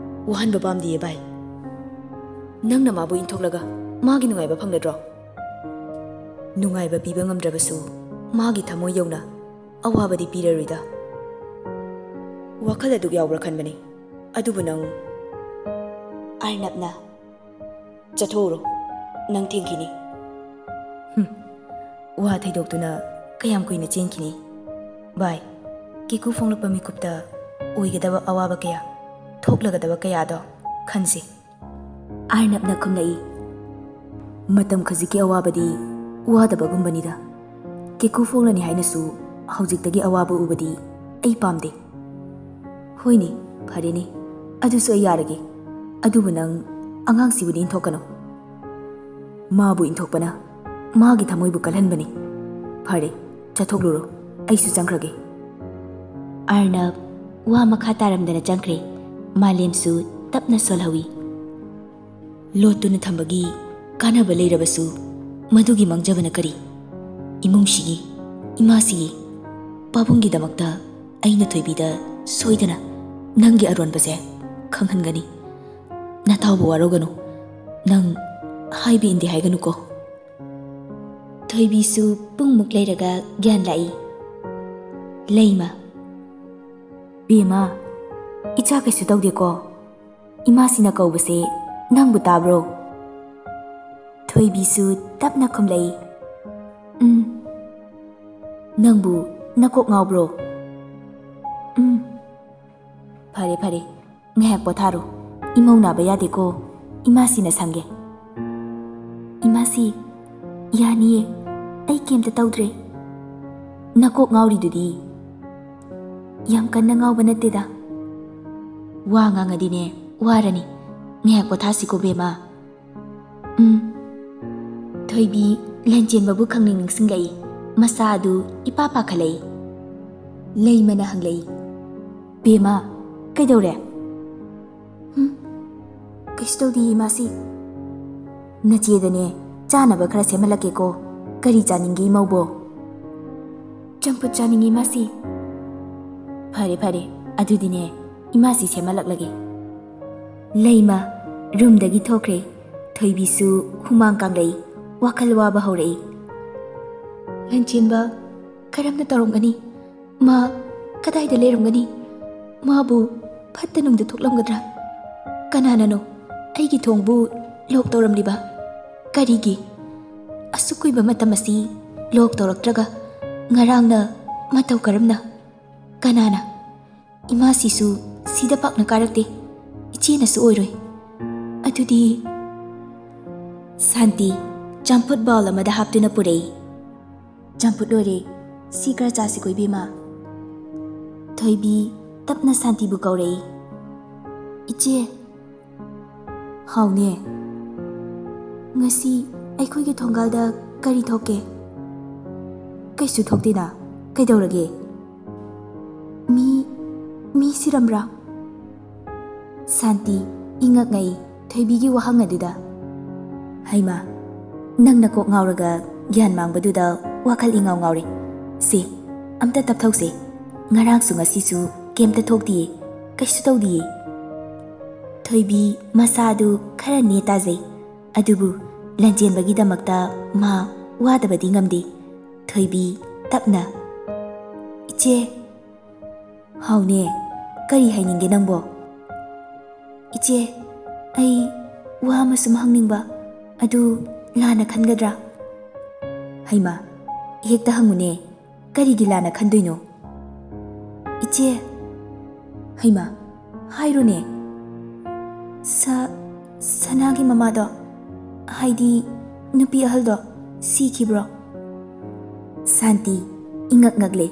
ꯋꯥꯍꯟꯕ ꯄꯥꯝꯗꯤꯌꯦ ꯚꯥꯏ ꯅꯪꯅ ꯃꯥꯕꯨ ꯏꯟꯊꯣꯛꯂꯒ ꯃꯥꯒꯤ ꯅꯨꯡꯉꯥꯏꯕ ꯐꯪꯒꯗ꯭ꯔꯣ ꯅꯨꯡꯉꯥꯏꯕ ꯄꯤꯕ ꯉꯝꯗ꯭ꯔꯕꯁꯨ ꯃꯥꯒꯤ ꯊꯃꯣꯏ ꯌꯧꯅ ꯑꯋꯥꯕꯗꯤ ꯄꯤꯔꯔꯣꯏꯗ ꯋꯥꯈꯜ ꯑꯗꯨꯛ ꯌꯥꯎꯕ꯭ꯔꯥ ꯈꯟꯕꯅꯤ ꯑꯗꯨꯕꯨ ꯅꯪ ꯑꯥꯔꯅꯕꯅ ꯆꯠꯊꯣꯛꯎꯔꯣ ꯅꯪ ꯊꯦꯡꯈꯤꯅꯤ ꯋꯥ ꯊꯩꯗꯣꯛꯇꯨꯅ ꯀꯌꯥꯝ ꯀꯨꯏꯅ ꯆꯦꯟꯈꯤꯅꯤ ꯚꯥꯏ ꯀꯦꯀꯨ ꯐꯣꯡꯂꯛꯄ ꯃꯤꯀꯨꯞꯇ ꯑꯣꯏꯒꯗꯕ ꯑꯋꯥꯕ ꯀꯌꯥ ꯊꯣꯛꯂꯒꯗꯕ ꯀꯌꯥꯗꯣ ꯈꯟꯁꯤ ꯑꯥꯔꯅꯕꯅ ꯈꯨꯝꯂꯛꯏ ꯃꯇꯝ ꯈꯖꯤꯛꯀꯤ ꯑꯋꯥꯕꯗꯤ ꯋꯥꯗꯕꯒꯨꯝꯕꯅꯤꯗ ꯀꯦꯀꯨ ꯐꯣꯡꯂꯅꯤ ꯍꯥꯏꯅꯁꯨ ꯍꯧꯖꯤꯛꯇꯒꯤ ꯑꯋꯥꯕ ꯎꯕꯗꯤ ꯑꯩ ꯄꯥꯝꯗꯦ ꯍꯣꯏꯅꯦ ꯐꯔꯦꯅꯦ ꯑꯗꯨꯁꯨ ꯑꯩ ꯌꯥꯔꯒꯦ ꯑꯗꯨꯕꯨ ꯅꯪ ꯑꯉꯥꯡꯁꯤꯕꯨꯗꯤ ꯏꯟꯊꯣꯛꯀꯅꯨ ꯃꯥꯕꯨ ꯏꯟꯊꯣꯛꯄꯅ ꯃꯥꯒꯤ ꯊꯃꯣꯏꯕꯨ ꯀꯜꯍꯟꯕꯅꯤ ꯐꯔꯦ ꯆꯠꯊꯣꯛꯂꯨꯔꯣ ꯑꯩꯁꯨ ꯆꯪꯈ꯭ꯔꯒꯦ ꯑꯥꯔꯅꯕ ꯋꯥ ꯃꯈꯥ ꯇꯥꯔꯝꯗꯅ ꯆꯪꯈ꯭ꯔꯦ ꯃꯥꯂꯦꯝꯁꯨ ꯇꯞꯅ ꯁꯣꯜꯍꯧꯏ ꯂꯣꯠꯇꯨꯅ ꯊꯝꯕꯒꯤ ꯀꯥꯟꯅꯕ ꯂꯩꯔꯕꯁꯨ ꯃꯗꯨꯒꯤ ꯃꯥꯡꯖꯕꯅ ꯀꯔꯤ ꯏꯃꯨꯡꯁꯤꯒꯤ ꯏꯃꯥꯁꯤꯒꯤ ꯄꯥꯕꯨꯡꯒꯤꯗꯃꯛꯇ ꯑꯩꯅ ꯊꯣꯏꯕꯤꯗ ꯁꯣꯏꯗꯅ ꯅꯪꯒꯤ ꯑꯔꯣꯟꯕꯁꯦ ꯈꯪꯍꯟꯒꯅꯤ ꯅꯇꯥꯎꯕꯨ ꯋꯥꯔꯧꯒꯅꯨ ꯅꯪ ꯍꯥꯏꯕ ꯏꯟꯗꯦ ꯍꯥꯏꯒꯅꯨꯀꯣ ꯊꯣꯏꯕꯤꯁꯨ ꯄꯨꯡꯃꯨꯛ ꯂꯩꯔꯒ ꯒ꯭ꯌꯥꯟ ꯂꯥꯛꯏ ꯂꯩꯃ ꯕꯦꯝꯃ ꯏꯆꯥ ꯀꯩꯁꯨ ꯇꯧꯗꯦꯀꯣ ꯏꯃꯥꯁꯤꯅ ꯀꯧꯕꯁꯦ ꯅꯪꯕꯨ ꯇꯥꯕ꯭ꯔꯣ ꯊꯣꯏꯕꯤꯁꯨ ꯇꯞꯅ ꯈꯨꯝꯂꯛꯏ ꯅꯪꯕꯨ ꯅꯀꯣꯛ ꯉꯥꯎꯕ꯭ꯔꯣ ꯐꯔꯦ ꯐꯔꯦ ꯉꯥꯏꯍꯥꯛ ꯄꯣꯊꯥꯔꯣ ꯏꯃꯧ ꯅꯥꯕ ꯌꯥꯗꯦꯀꯣ ꯏꯃꯥꯁꯤꯅ ꯁꯪꯒꯦ ꯏꯃꯥꯁꯤ ꯌꯥꯅꯤꯌꯦ ꯑꯩ ꯀꯩꯝꯇ ꯇꯧꯗ꯭ꯔꯦ ꯅꯀꯣꯛ ꯉꯥꯎꯔꯤꯗꯨꯗꯤ ꯌꯥꯝ ꯀꯟꯅ ꯉꯥꯎꯕ ꯅꯠꯇꯦꯗ ꯋꯥ ꯉꯥꯡꯉꯗꯤꯅꯦ ꯋꯥꯔꯅꯤ ꯉꯥꯏꯍꯥꯛ ꯄꯣꯊꯥꯁꯤꯀꯣ ꯕꯦꯝꯃ ꯊꯣꯏꯕꯤ ꯂꯟꯆꯦꯟꯕꯕꯨ ꯈꯪꯅꯤꯡ ꯅꯤꯡꯁꯤꯡꯂꯛꯏ ꯃꯁꯥ ꯑꯗꯨ ꯏꯄꯥ ꯄꯥꯈꯠꯂꯛꯏ ꯂꯩꯃꯅ ꯍꯪꯂꯛꯏ ꯕꯦꯝꯃ ꯀꯩꯗꯧꯔꯦ ꯀꯩꯁꯨ ꯇꯧꯗꯦ ꯏꯃꯥꯁꯤ ꯅꯆꯦꯗꯅꯦ ꯆꯥꯅꯕ ꯈꯔ ꯁꯦꯝꯍꯜꯂꯛꯀꯦꯀꯣ ꯀꯔꯤ ꯆꯥꯅꯤꯡꯒꯦ ꯏꯃꯧꯕꯣ ꯆꯝꯐꯨꯠ ꯆꯥꯅꯤꯡꯉꯤ ꯏꯃꯥꯁꯤ ꯐꯔꯦ ꯐꯔꯦ ꯑꯗꯨꯗꯤꯅꯦ ꯏꯃꯥꯁꯤ ꯁꯦꯝꯍꯜꯂꯛꯂꯒꯦ ꯂꯩꯃ ꯔꯨꯝꯗꯒꯤ ꯊꯣꯛꯈ꯭ꯔꯦ ꯊꯣꯏꯕꯤꯁꯨ ꯍꯨꯃꯥꯡ ꯀꯥꯡꯂꯛꯏ ꯋꯥꯈꯜ ꯋꯥꯕ ꯍꯧꯔꯛꯏ ꯂꯟꯆꯦꯟꯕ ꯀꯔꯝꯅ ꯇꯧꯔꯝꯒꯅꯤ ꯃꯥ ꯀꯗꯥꯏꯗ ꯂꯩꯔꯝꯒꯅꯤ ꯃꯥꯕꯨ ꯐꯠꯇ ꯅꯨꯡꯗ ꯊꯣꯛꯂꯝꯒꯗ꯭ꯔꯥ ꯀꯅꯥꯅꯅꯣ ꯑꯩꯒꯤ ꯊꯣꯡꯕꯨ ꯂꯣꯛ ꯇꯧꯔꯝꯂꯤꯕ ꯀꯔꯤꯒꯤ ꯑꯁꯨꯛ ꯀꯨꯏꯕ ꯃꯇꯝ ꯑꯁꯤ ꯂꯣꯛ ꯇꯧꯔꯛꯇ꯭ꯔꯒ ꯉꯔꯥꯡꯅ ꯃꯇꯧ ꯀꯔꯝꯅ ꯀꯅꯥꯅ ꯏꯃꯥꯁꯤꯁꯨ ꯁꯤꯗ ꯄꯥꯛꯅ ꯀꯥꯔꯛꯇꯦ ꯏꯆꯦꯅꯁꯨ ꯑꯣꯏꯔꯣꯏ ꯑꯗꯨꯗꯤ ꯁꯥꯟꯇꯤ ꯆꯝꯐꯨꯠ ꯕꯥꯎꯜ ꯑꯃꯗ ꯍꯥꯞꯇꯨꯅ ꯄꯨꯔꯛꯏ ꯆꯝꯐꯨꯠ ꯂꯣꯏꯔꯦ ꯁꯤ ꯈꯔ ꯆꯥꯁꯤꯀꯣ ꯏꯕꯦꯝꯃ ꯊꯣꯏꯕꯤ ꯇꯞꯅ ꯁꯥꯟꯇꯤꯕꯨ ꯀꯧꯔꯛꯏ ꯏꯆꯦ ꯍꯥꯎꯅꯦ ꯉꯁꯤ ꯑꯩꯈꯣꯏꯒꯤ ꯊꯣꯡꯒꯥꯜꯗ ꯀꯔꯤ ꯊꯣꯛꯀꯦ ꯀꯩꯁꯨ ꯊꯣꯛꯇꯦꯅ ꯀꯩꯗꯧꯔꯒꯦ ꯃꯤ ꯁꯤꯔꯝꯕ꯭ꯔꯥ ꯁꯥꯟꯇꯤ ꯏꯉꯛꯉꯛꯏ ꯊꯣꯏꯕꯤꯒꯤ ꯋꯥꯍꯪ ꯑꯗꯨꯗ ꯍꯩꯃꯥ ꯅꯪꯅ ꯀꯣꯛ ꯉꯥꯎꯔꯒ ꯒ꯭ꯌꯥꯟ ꯃꯥꯡꯕꯗꯨꯗ ꯋꯥꯈꯜ ꯏꯉꯥꯎ ꯉꯥꯎꯔꯦ ꯁꯤ ꯑꯝꯇ ꯇꯞꯊꯧꯁꯦ ꯉꯔꯥꯡꯁꯨ ꯉꯁꯤꯁꯨ ꯀꯩꯝꯇ ꯊꯣꯛꯇꯤꯌꯦ ꯀꯩꯁꯨ ꯇꯧꯗꯤꯌꯦ ꯊꯣꯏꯕꯤ ꯃꯁꯥꯗꯨ ꯈꯔ ꯅꯦ ꯇꯥꯖꯩ ꯑꯗꯨꯕꯨ ꯂꯟꯆꯦꯟꯕꯒꯤꯗꯃꯛꯇ ꯃꯥ ꯋꯥꯗꯕꯗꯤ ꯉꯝꯗꯦ꯫ ꯊꯣꯏꯕꯤ ꯇꯞꯅ "ꯏꯆꯦ." "ꯍꯥꯎꯅꯦ, ꯀꯔꯤ ꯍꯥꯏꯅꯤꯡꯒꯦ ꯅꯪꯕꯣ?" "ꯏꯆꯦ, ꯑꯩ ꯋꯥ ꯑꯃ ꯁꯨꯝ ꯍꯪꯅꯤꯡꯕ, ꯑꯗꯨ ꯂꯥꯟꯅ ꯈꯟꯒꯗ꯭ꯔꯥ?" "ꯍꯩꯃꯥ, ꯍꯦꯛꯇ ꯍꯪꯉꯨꯅꯦ, ꯀꯔꯤꯒꯤ ꯂꯥꯟꯅ ꯈꯟꯗꯣꯏꯅꯣ?" "ꯏꯆꯦ." "ꯍꯩꯃꯥ, ꯍꯥꯏꯔꯣꯅꯦ." "ꯁꯅꯥꯒꯤ ꯃꯃꯥꯗꯣ, ꯍꯥꯏꯗꯤ ꯅꯨꯄꯤ ꯑꯍꯜꯗꯣ, ꯁꯤꯈꯤꯕ꯭ꯔꯣ?" ꯁꯥꯟꯇꯤ ꯏꯉꯛ ꯉꯛꯂꯦ꯫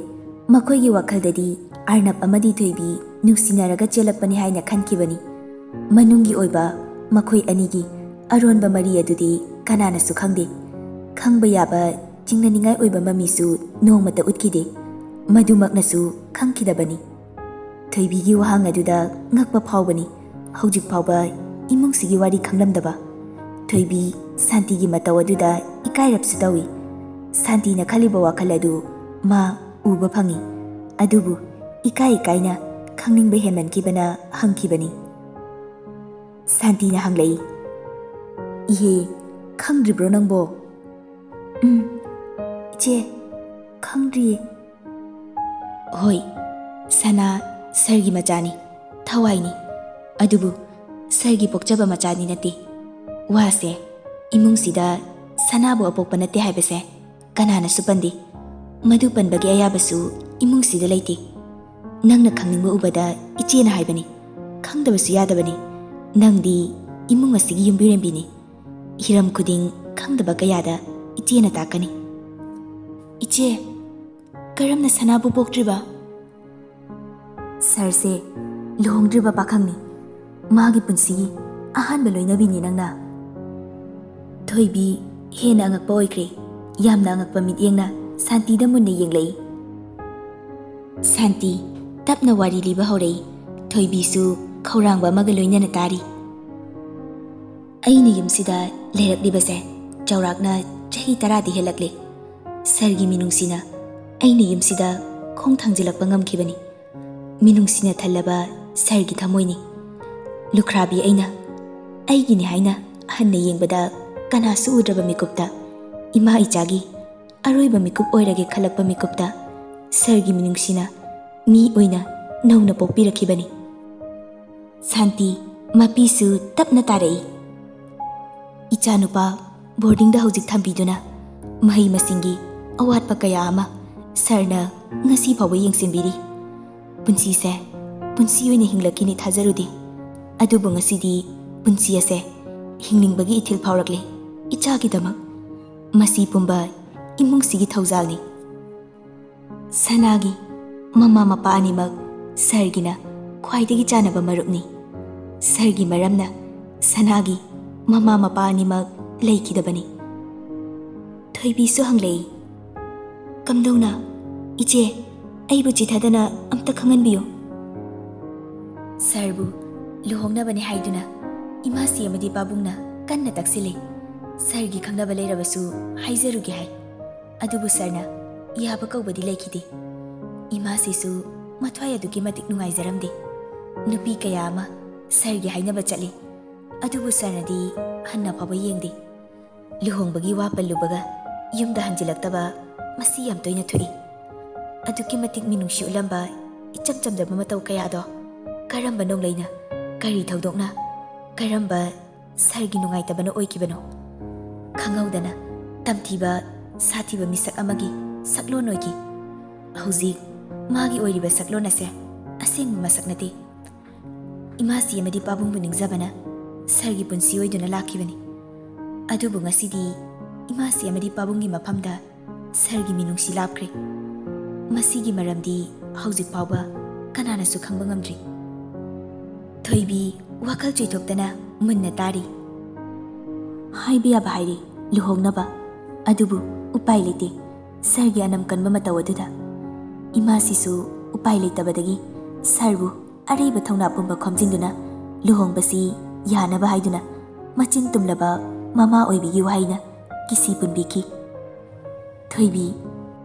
ꯃꯈꯣꯏꯒꯤ ꯋꯥꯈꯜꯗꯗꯤ ꯑꯔꯅꯕ ꯑꯃꯗꯤ ꯊꯣꯏꯕꯤ ꯅꯨꯡꯁꯤꯅꯔꯒ ꯆꯦꯜꯂꯛꯄꯅꯤ ꯍꯥꯏꯅ ꯈꯟꯈꯤꯕꯅꯤ꯫ ꯃꯅꯨꯡꯒꯤ ꯑꯣꯏꯕ ꯃꯈꯣꯏ ꯑꯅꯤꯒꯤ ꯑꯔꯣꯟꯕ ꯃꯔꯤ ꯑꯗꯨꯗꯤ ꯀꯅꯥꯅꯁꯨ ꯈꯪꯗꯦ꯫ ꯈꯪꯕ ꯌꯥꯕ ꯆꯤꯡꯅꯅꯤꯡꯉꯥꯏ ꯑꯣꯏꯕ ꯃꯃꯤꯁꯨ ꯅꯣꯡꯃꯇ ꯎꯠꯈꯤꯗꯦ꯫ ꯃꯗꯨꯃꯛꯅꯁꯨ ꯈꯪꯈꯤꯗꯕꯅꯤ꯫ ꯊꯣꯏꯕꯤꯒꯤ ꯋꯥꯍꯪ ꯑꯗꯨꯗ ꯉꯛꯄ ꯐꯥꯎꯕꯅꯤ ꯍꯧꯖꯤꯛ ꯐꯥꯎꯕ ꯏꯃꯨꯡꯁꯤꯒꯤ ꯋꯥꯔꯤ ꯈꯪꯂꯝꯗꯕ꯫ ꯊꯣꯏꯕꯤ ꯁꯥꯟꯇꯤꯒꯤ ꯃꯇꯧ ꯑꯗꯨꯗ ꯏꯀꯥꯏꯔꯞꯁꯨ ꯇꯧꯏ꯫ ꯁꯥꯟꯇꯤꯅ ꯈꯜꯂꯤꯕ ꯋꯥꯈꯜ ꯑꯗꯨ ꯃꯥ ꯎꯕ ꯐꯪꯏ꯫ ꯑꯗꯨꯕꯨ ꯏꯀꯥꯏꯅ ꯈꯪꯅꯤꯡꯕ ꯍꯦꯟꯃꯟꯈꯤꯕꯅ ꯍꯪꯈꯤꯕꯅꯤ꯫ ꯁꯥꯟꯇꯤꯅ ꯍꯪꯂꯛꯏ, "ꯏꯍꯦ, ꯈꯪꯗ꯭ꯔꯤꯕ꯭ꯔꯣ ꯅꯪꯕꯣ?" "ꯏꯆꯦ, ꯈꯪꯗ꯭ꯔꯤꯌꯦ." "ꯍꯣꯏ, ꯁꯅꯥ ꯁꯔꯒꯤ ꯃꯆꯥꯅꯤ, ꯊꯋꯥꯏꯅꯤ꯫ ꯑꯗꯨꯕꯨ ꯁꯔꯒꯤ ꯄꯣꯛꯆꯕ ꯃꯆꯥꯗꯤ ꯅꯠꯇꯦ꯫ ꯋꯥꯁꯦ ꯏꯃꯨꯡꯁꯤꯗ ꯁꯅꯥꯕꯨ ꯑꯄꯣꯛꯄ ꯅꯠꯇꯦ ꯍꯥꯏꯕꯁꯦ ꯀꯅꯥꯅꯁꯨ ꯄꯟꯗꯦ꯫ ꯃꯗꯨ ꯄꯟꯕꯒꯤ ꯑꯌꯥꯕꯁꯨ ꯏꯃꯨꯡꯁꯤꯗ ꯂꯩꯇꯦ꯫ ꯅꯪꯅ ꯈꯪꯅꯤꯡꯕ ꯎꯕꯗ ꯏꯆꯦꯅ ꯍꯥꯏꯕꯅꯤ, ꯈꯪꯗꯕꯁꯨ ꯌꯥꯗꯕꯅꯤ꯫ ꯅꯪꯗꯤ ꯏꯃꯨꯡ ꯑꯁꯤꯒꯤ ꯌꯨꯝꯕꯤꯔꯦꯝꯕꯤꯅꯤ꯫ ꯍꯤꯔꯝ ꯈꯨꯗꯤꯡ ꯈꯪꯗꯕ ꯀꯌꯥꯗ ꯏꯆꯦꯅ ꯇꯥꯛꯀꯅꯤ." "ꯏꯆꯦ, ꯀꯔꯝꯅ ꯁꯅꯥꯕꯨ ꯄꯣꯛꯇ꯭ꯔꯤꯕ?" "ꯁꯔꯁꯦ ꯂꯨꯍꯣꯡꯗ꯭ꯔꯤꯕ ꯄꯥꯈꯪꯅꯤ꯫ ꯃꯥꯒꯤ ꯄꯨꯟꯁꯤꯒꯤ ꯑꯍꯥꯟꯕ ꯂꯣꯏꯅꯕꯤꯅꯤ ꯅꯪꯅ." ꯊꯣꯏꯕꯤ ꯍꯦꯟꯅ ꯑꯉꯛꯄ ꯑꯣꯏꯈ꯭ꯔꯦ꯫ ꯌꯥꯝꯅ ꯑꯉꯛꯄ ꯃꯤꯠꯌꯦꯡꯅ ꯁꯥꯟꯇꯤꯗ ꯃꯨꯟꯅ ꯌꯦꯡꯂꯛꯏ꯫ ꯁꯥꯟꯇꯤ ꯇꯞꯅ ꯋꯥꯔꯤ ꯂꯤꯕ ꯍꯧꯔꯛꯏ꯫ ꯊꯣꯏꯕꯤꯁꯨ ꯈꯧꯔꯥꯡꯕ ꯑꯃꯒ ꯂꯣꯏꯅꯅ ꯇꯥꯔꯤ꯫ "ꯑꯩꯅ ꯌꯨꯝꯁꯤꯗ ꯂꯩꯔꯛꯂꯤꯕꯁꯦ ꯆꯥꯎꯔꯥꯛꯅ ꯆꯍꯤ 10ꯗꯤ ꯍꯦꯜꯂꯛꯂꯦ꯫ ꯁꯔꯒꯤ ꯃꯤꯅꯨꯡꯁꯤꯅ ꯑꯩꯅ ꯌꯨꯝꯁꯤꯗ ꯈꯣꯡ ꯊꯥꯡꯖꯤꯜꯂꯛꯄ ꯉꯝꯈꯤꯕꯅꯤ꯫ ꯃꯤꯅꯨꯡꯁꯤꯅ ꯊꯜꯂꯕ ꯁꯔꯒꯤ ꯊꯃꯣꯏꯅꯤ꯫ ꯂꯨꯈ꯭ꯔꯥꯕꯤ ꯑꯩꯅ ꯑꯩꯒꯤꯅꯤ ꯍꯥꯏꯅ ꯍꯟꯅ ꯌꯦꯡꯕꯗ ꯀꯅꯥꯁꯨ ꯎꯗ꯭ꯔꯕ ꯃꯤꯀꯨꯞꯇ, ꯏꯃꯥ ꯏꯆꯥꯒꯤ ꯑꯔꯣꯏꯕ ꯃꯤꯀꯨꯞ ꯑꯣꯏꯔꯒꯦ ꯈꯜꯂꯛꯄ ꯃꯤꯀꯨꯞꯇ ꯁꯔꯒꯤ ꯃꯤꯅꯨꯡꯁꯤꯅ ꯃꯤ ꯑꯣꯏꯅ ꯅꯧꯅ ꯄꯣꯛꯄꯤꯔꯛꯈꯤꯕꯅꯤ." ꯁꯥꯟꯇꯤ ꯃꯄꯤꯁꯨ ꯇꯞꯅ ꯇꯥꯔꯛꯏ꯫ "ꯏꯆꯥꯅꯨꯄꯥ ꯕꯣꯔꯗꯤꯡꯗ ꯍꯧꯖꯤꯛ ꯊꯝꯕꯤꯗꯨꯅ ꯃꯍꯩ ꯃꯁꯤꯡꯒꯤ ꯑꯋꯥꯠꯄ ꯀꯌꯥ ꯑꯃ ꯁꯔꯅ ꯉꯁꯤ ꯐꯥꯎꯕ ꯌꯦꯡꯁꯤꯟꯕꯤꯔꯤ꯫ ꯄꯨꯟꯁꯤꯁꯦ ꯄꯨꯟꯁꯤ ꯑꯣꯏꯅ ꯍꯤꯡꯂꯛꯈꯤꯅꯤ ꯊꯥꯖꯔꯨꯗꯦ꯫ ꯑꯗꯨꯕꯨ ꯉꯁꯤꯗꯤ ꯄꯨꯟꯁꯤ ꯑꯁꯦ ꯍꯤꯡꯅꯤꯡꯕꯒꯤ ꯏꯊꯤꯜ ꯐꯥꯎꯔꯛꯂꯦ ꯏꯆꯥꯒꯤꯗꯃꯛ꯫ ꯃꯁꯤ ꯄꯨꯝꯕ ꯏꯃꯨꯡꯁꯤꯒꯤ ꯊꯧꯖꯥꯜꯅꯤ꯫ ꯁꯅꯥꯒꯤ ꯃꯃꯥ ꯃꯄꯥ ꯑꯅꯤꯃꯛ ꯁꯔꯒꯤꯅ ꯈ꯭ꯋꯥꯏꯗꯒꯤ ꯆꯥꯟꯅꯕ ꯃꯔꯨꯞꯅꯤ꯫ ꯁꯔꯒꯤ ꯃꯔꯝꯅ ꯁꯅꯥꯒꯤ ꯃꯃꯥ ꯃꯄꯥ ꯑꯅꯤꯃꯛ ꯂꯩꯈꯤꯗꯕꯅꯤ." ꯊꯣꯏꯕꯤꯁꯨ ꯍꯪꯂꯛꯏ, "ꯀꯝꯗꯧꯅ? ꯏꯆꯦ, ꯑꯩꯕꯨ ꯆꯤꯊꯗꯅ ꯑꯝꯇ ꯈꯪꯍꯟꯕꯤꯌꯨ." "ꯁꯔꯕꯨ ꯂꯨꯍꯣꯡꯅꯕꯅꯤ ꯍꯥꯏꯗꯨꯅ ꯏꯃꯥꯁꯤ ꯑꯃꯗꯤ ꯄꯥꯕꯨꯡꯅ ꯀꯟꯅ ꯇꯛꯁꯤꯜꯂꯤ꯫ ꯁꯔꯒꯤ ꯈꯪꯅꯕ ꯂꯩꯔꯕꯁꯨ ꯍꯥꯏꯖꯔꯨꯒꯦ ꯍꯥꯏ꯫ ꯑꯗꯨꯕꯨ ꯁꯔꯅ ꯌꯥꯕ ꯀꯧꯕꯗꯤ ꯂꯩꯈꯤꯗꯦ꯫ ꯏꯃꯥꯁꯤꯁꯨ ꯃꯊ꯭ꯋꯥꯏ ꯑꯗꯨꯛꯀꯤ ꯃꯇꯤꯛ ꯅꯨꯡꯉꯥꯏꯖꯔꯝꯗꯦ꯫ ꯅꯨꯄꯤ ꯀꯌꯥ ꯑꯃ ꯁꯔꯒꯤ ꯍꯥꯏꯅꯕ ꯆꯠꯂꯤ꯫ ꯑꯗꯨꯕꯨ ꯁꯔꯅꯗꯤ ꯍꯟꯅ ꯐꯥꯎꯕ ꯌꯦꯡꯗꯦ꯫ ꯂꯨꯍꯣꯡꯕꯒꯤ ꯋꯥ ꯄꯜꯂꯨꯕꯒ ꯌꯨꯝꯗ ꯍꯟꯖꯤꯜꯂꯛꯇꯕ ꯃꯁꯤ ꯌꯥꯝ ꯇꯣꯏꯅ ꯊꯣꯛꯏ꯫ ꯑꯗꯨꯛꯀꯤ ꯃꯇꯤꯛ ꯃꯤꯅꯨꯡꯁꯤ ꯎꯠꯂꯝꯕ ꯏꯆꯝ ꯆꯝꯖꯕ ꯃꯇꯧ ꯀꯌꯥꯗꯣ ꯀꯔꯝꯕ ꯅꯣꯡꯂꯩꯅ, ꯀꯔꯤ ꯊꯧꯗꯣꯛꯅ, ꯀꯔꯝꯕ ꯁꯔꯒꯤ ꯅꯨꯡꯉꯥꯏꯇꯕꯅ ꯑꯣꯏꯈꯤꯕꯅꯣ? ꯈꯪꯍꯧꯗꯅ ꯇꯝꯊꯤꯕ ꯁꯥꯊꯤꯕ ꯃꯤꯁꯛ ꯑꯃꯒꯤ ꯁꯛꯂꯣꯟ ꯑꯣꯏꯈꯤ꯫ ꯍꯧꯖꯤꯛ ꯃꯥꯒꯤ ꯑꯣꯏꯔꯤꯕ ꯁꯛꯂꯣꯟ ꯑꯁꯦ ꯑꯁꯦꯡꯕ ꯃꯁꯛ ꯅꯠꯇꯦ꯫ ꯏꯃꯥꯁꯤ ꯑꯃꯗꯤ ꯄꯥꯕꯨꯡꯕꯨ ꯅꯤꯡꯖꯕꯅ ꯁꯔꯒꯤ ꯄꯨꯟꯁꯤ ꯑꯣꯏꯗꯨꯅ ꯂꯥꯛꯈꯤꯕꯅꯤ꯫ ꯑꯗꯨꯕꯨ ꯉꯁꯤꯗꯤ ꯏꯃꯥꯁꯤ ꯑꯃꯗꯤ ꯄꯥꯕꯨꯡꯒꯤ ꯃꯐꯝꯗ ꯁꯔꯒꯤ ꯃꯤꯅꯨꯡꯁꯤ ꯂꯥꯞꯈ꯭ꯔꯦ꯫ ꯃꯁꯤꯒꯤ ꯃꯔꯝꯗꯤ ꯍꯧꯖꯤꯛ ꯐꯥꯎꯕ ꯀꯅꯥꯅꯁꯨ ꯈꯪꯕ ꯉꯝꯗ꯭ꯔꯤ." ꯊꯣꯏꯕꯤ ꯋꯥꯈꯜ ꯆꯣꯏꯊꯣꯛꯇꯅ ꯃꯨꯟꯅ ꯇꯥꯔꯤ꯫ "ꯍꯥꯏꯕ ꯌꯥꯕ ꯍꯥꯏꯔꯤ ꯂꯨꯍꯣꯡꯅꯕ, ꯑꯗꯨꯕꯨ ꯎꯄꯥꯏ ꯂꯩꯇꯦ ꯁꯔꯒꯤ ꯑꯅꯝ ꯀꯟꯕ ꯃꯇꯧ ꯑꯗꯨꯗ꯫ ꯏꯃꯥꯁꯤꯁꯨ ꯎꯄꯥꯏ ꯂꯩꯇꯕꯗꯒꯤ ꯁꯔꯕꯨ ꯑꯔꯩꯕ ꯊꯧꯅꯥ ꯄꯨꯝꯕ ꯈꯣꯝꯖꯤꯟꯗꯨꯅ ꯂꯨꯍꯣꯡꯕꯁꯤ ꯌꯥꯅꯕ ꯍꯥꯏꯗꯨꯅ ꯃꯆꯤꯟ ꯇꯨꯝꯂꯕ ꯃꯃꯥ ꯑꯣꯏꯕꯤꯒꯤ ꯋꯥꯍꯩꯅ ꯀꯤꯁꯤ ꯄꯨꯟꯕꯤꯈꯤ." ꯊꯣꯏꯕꯤ,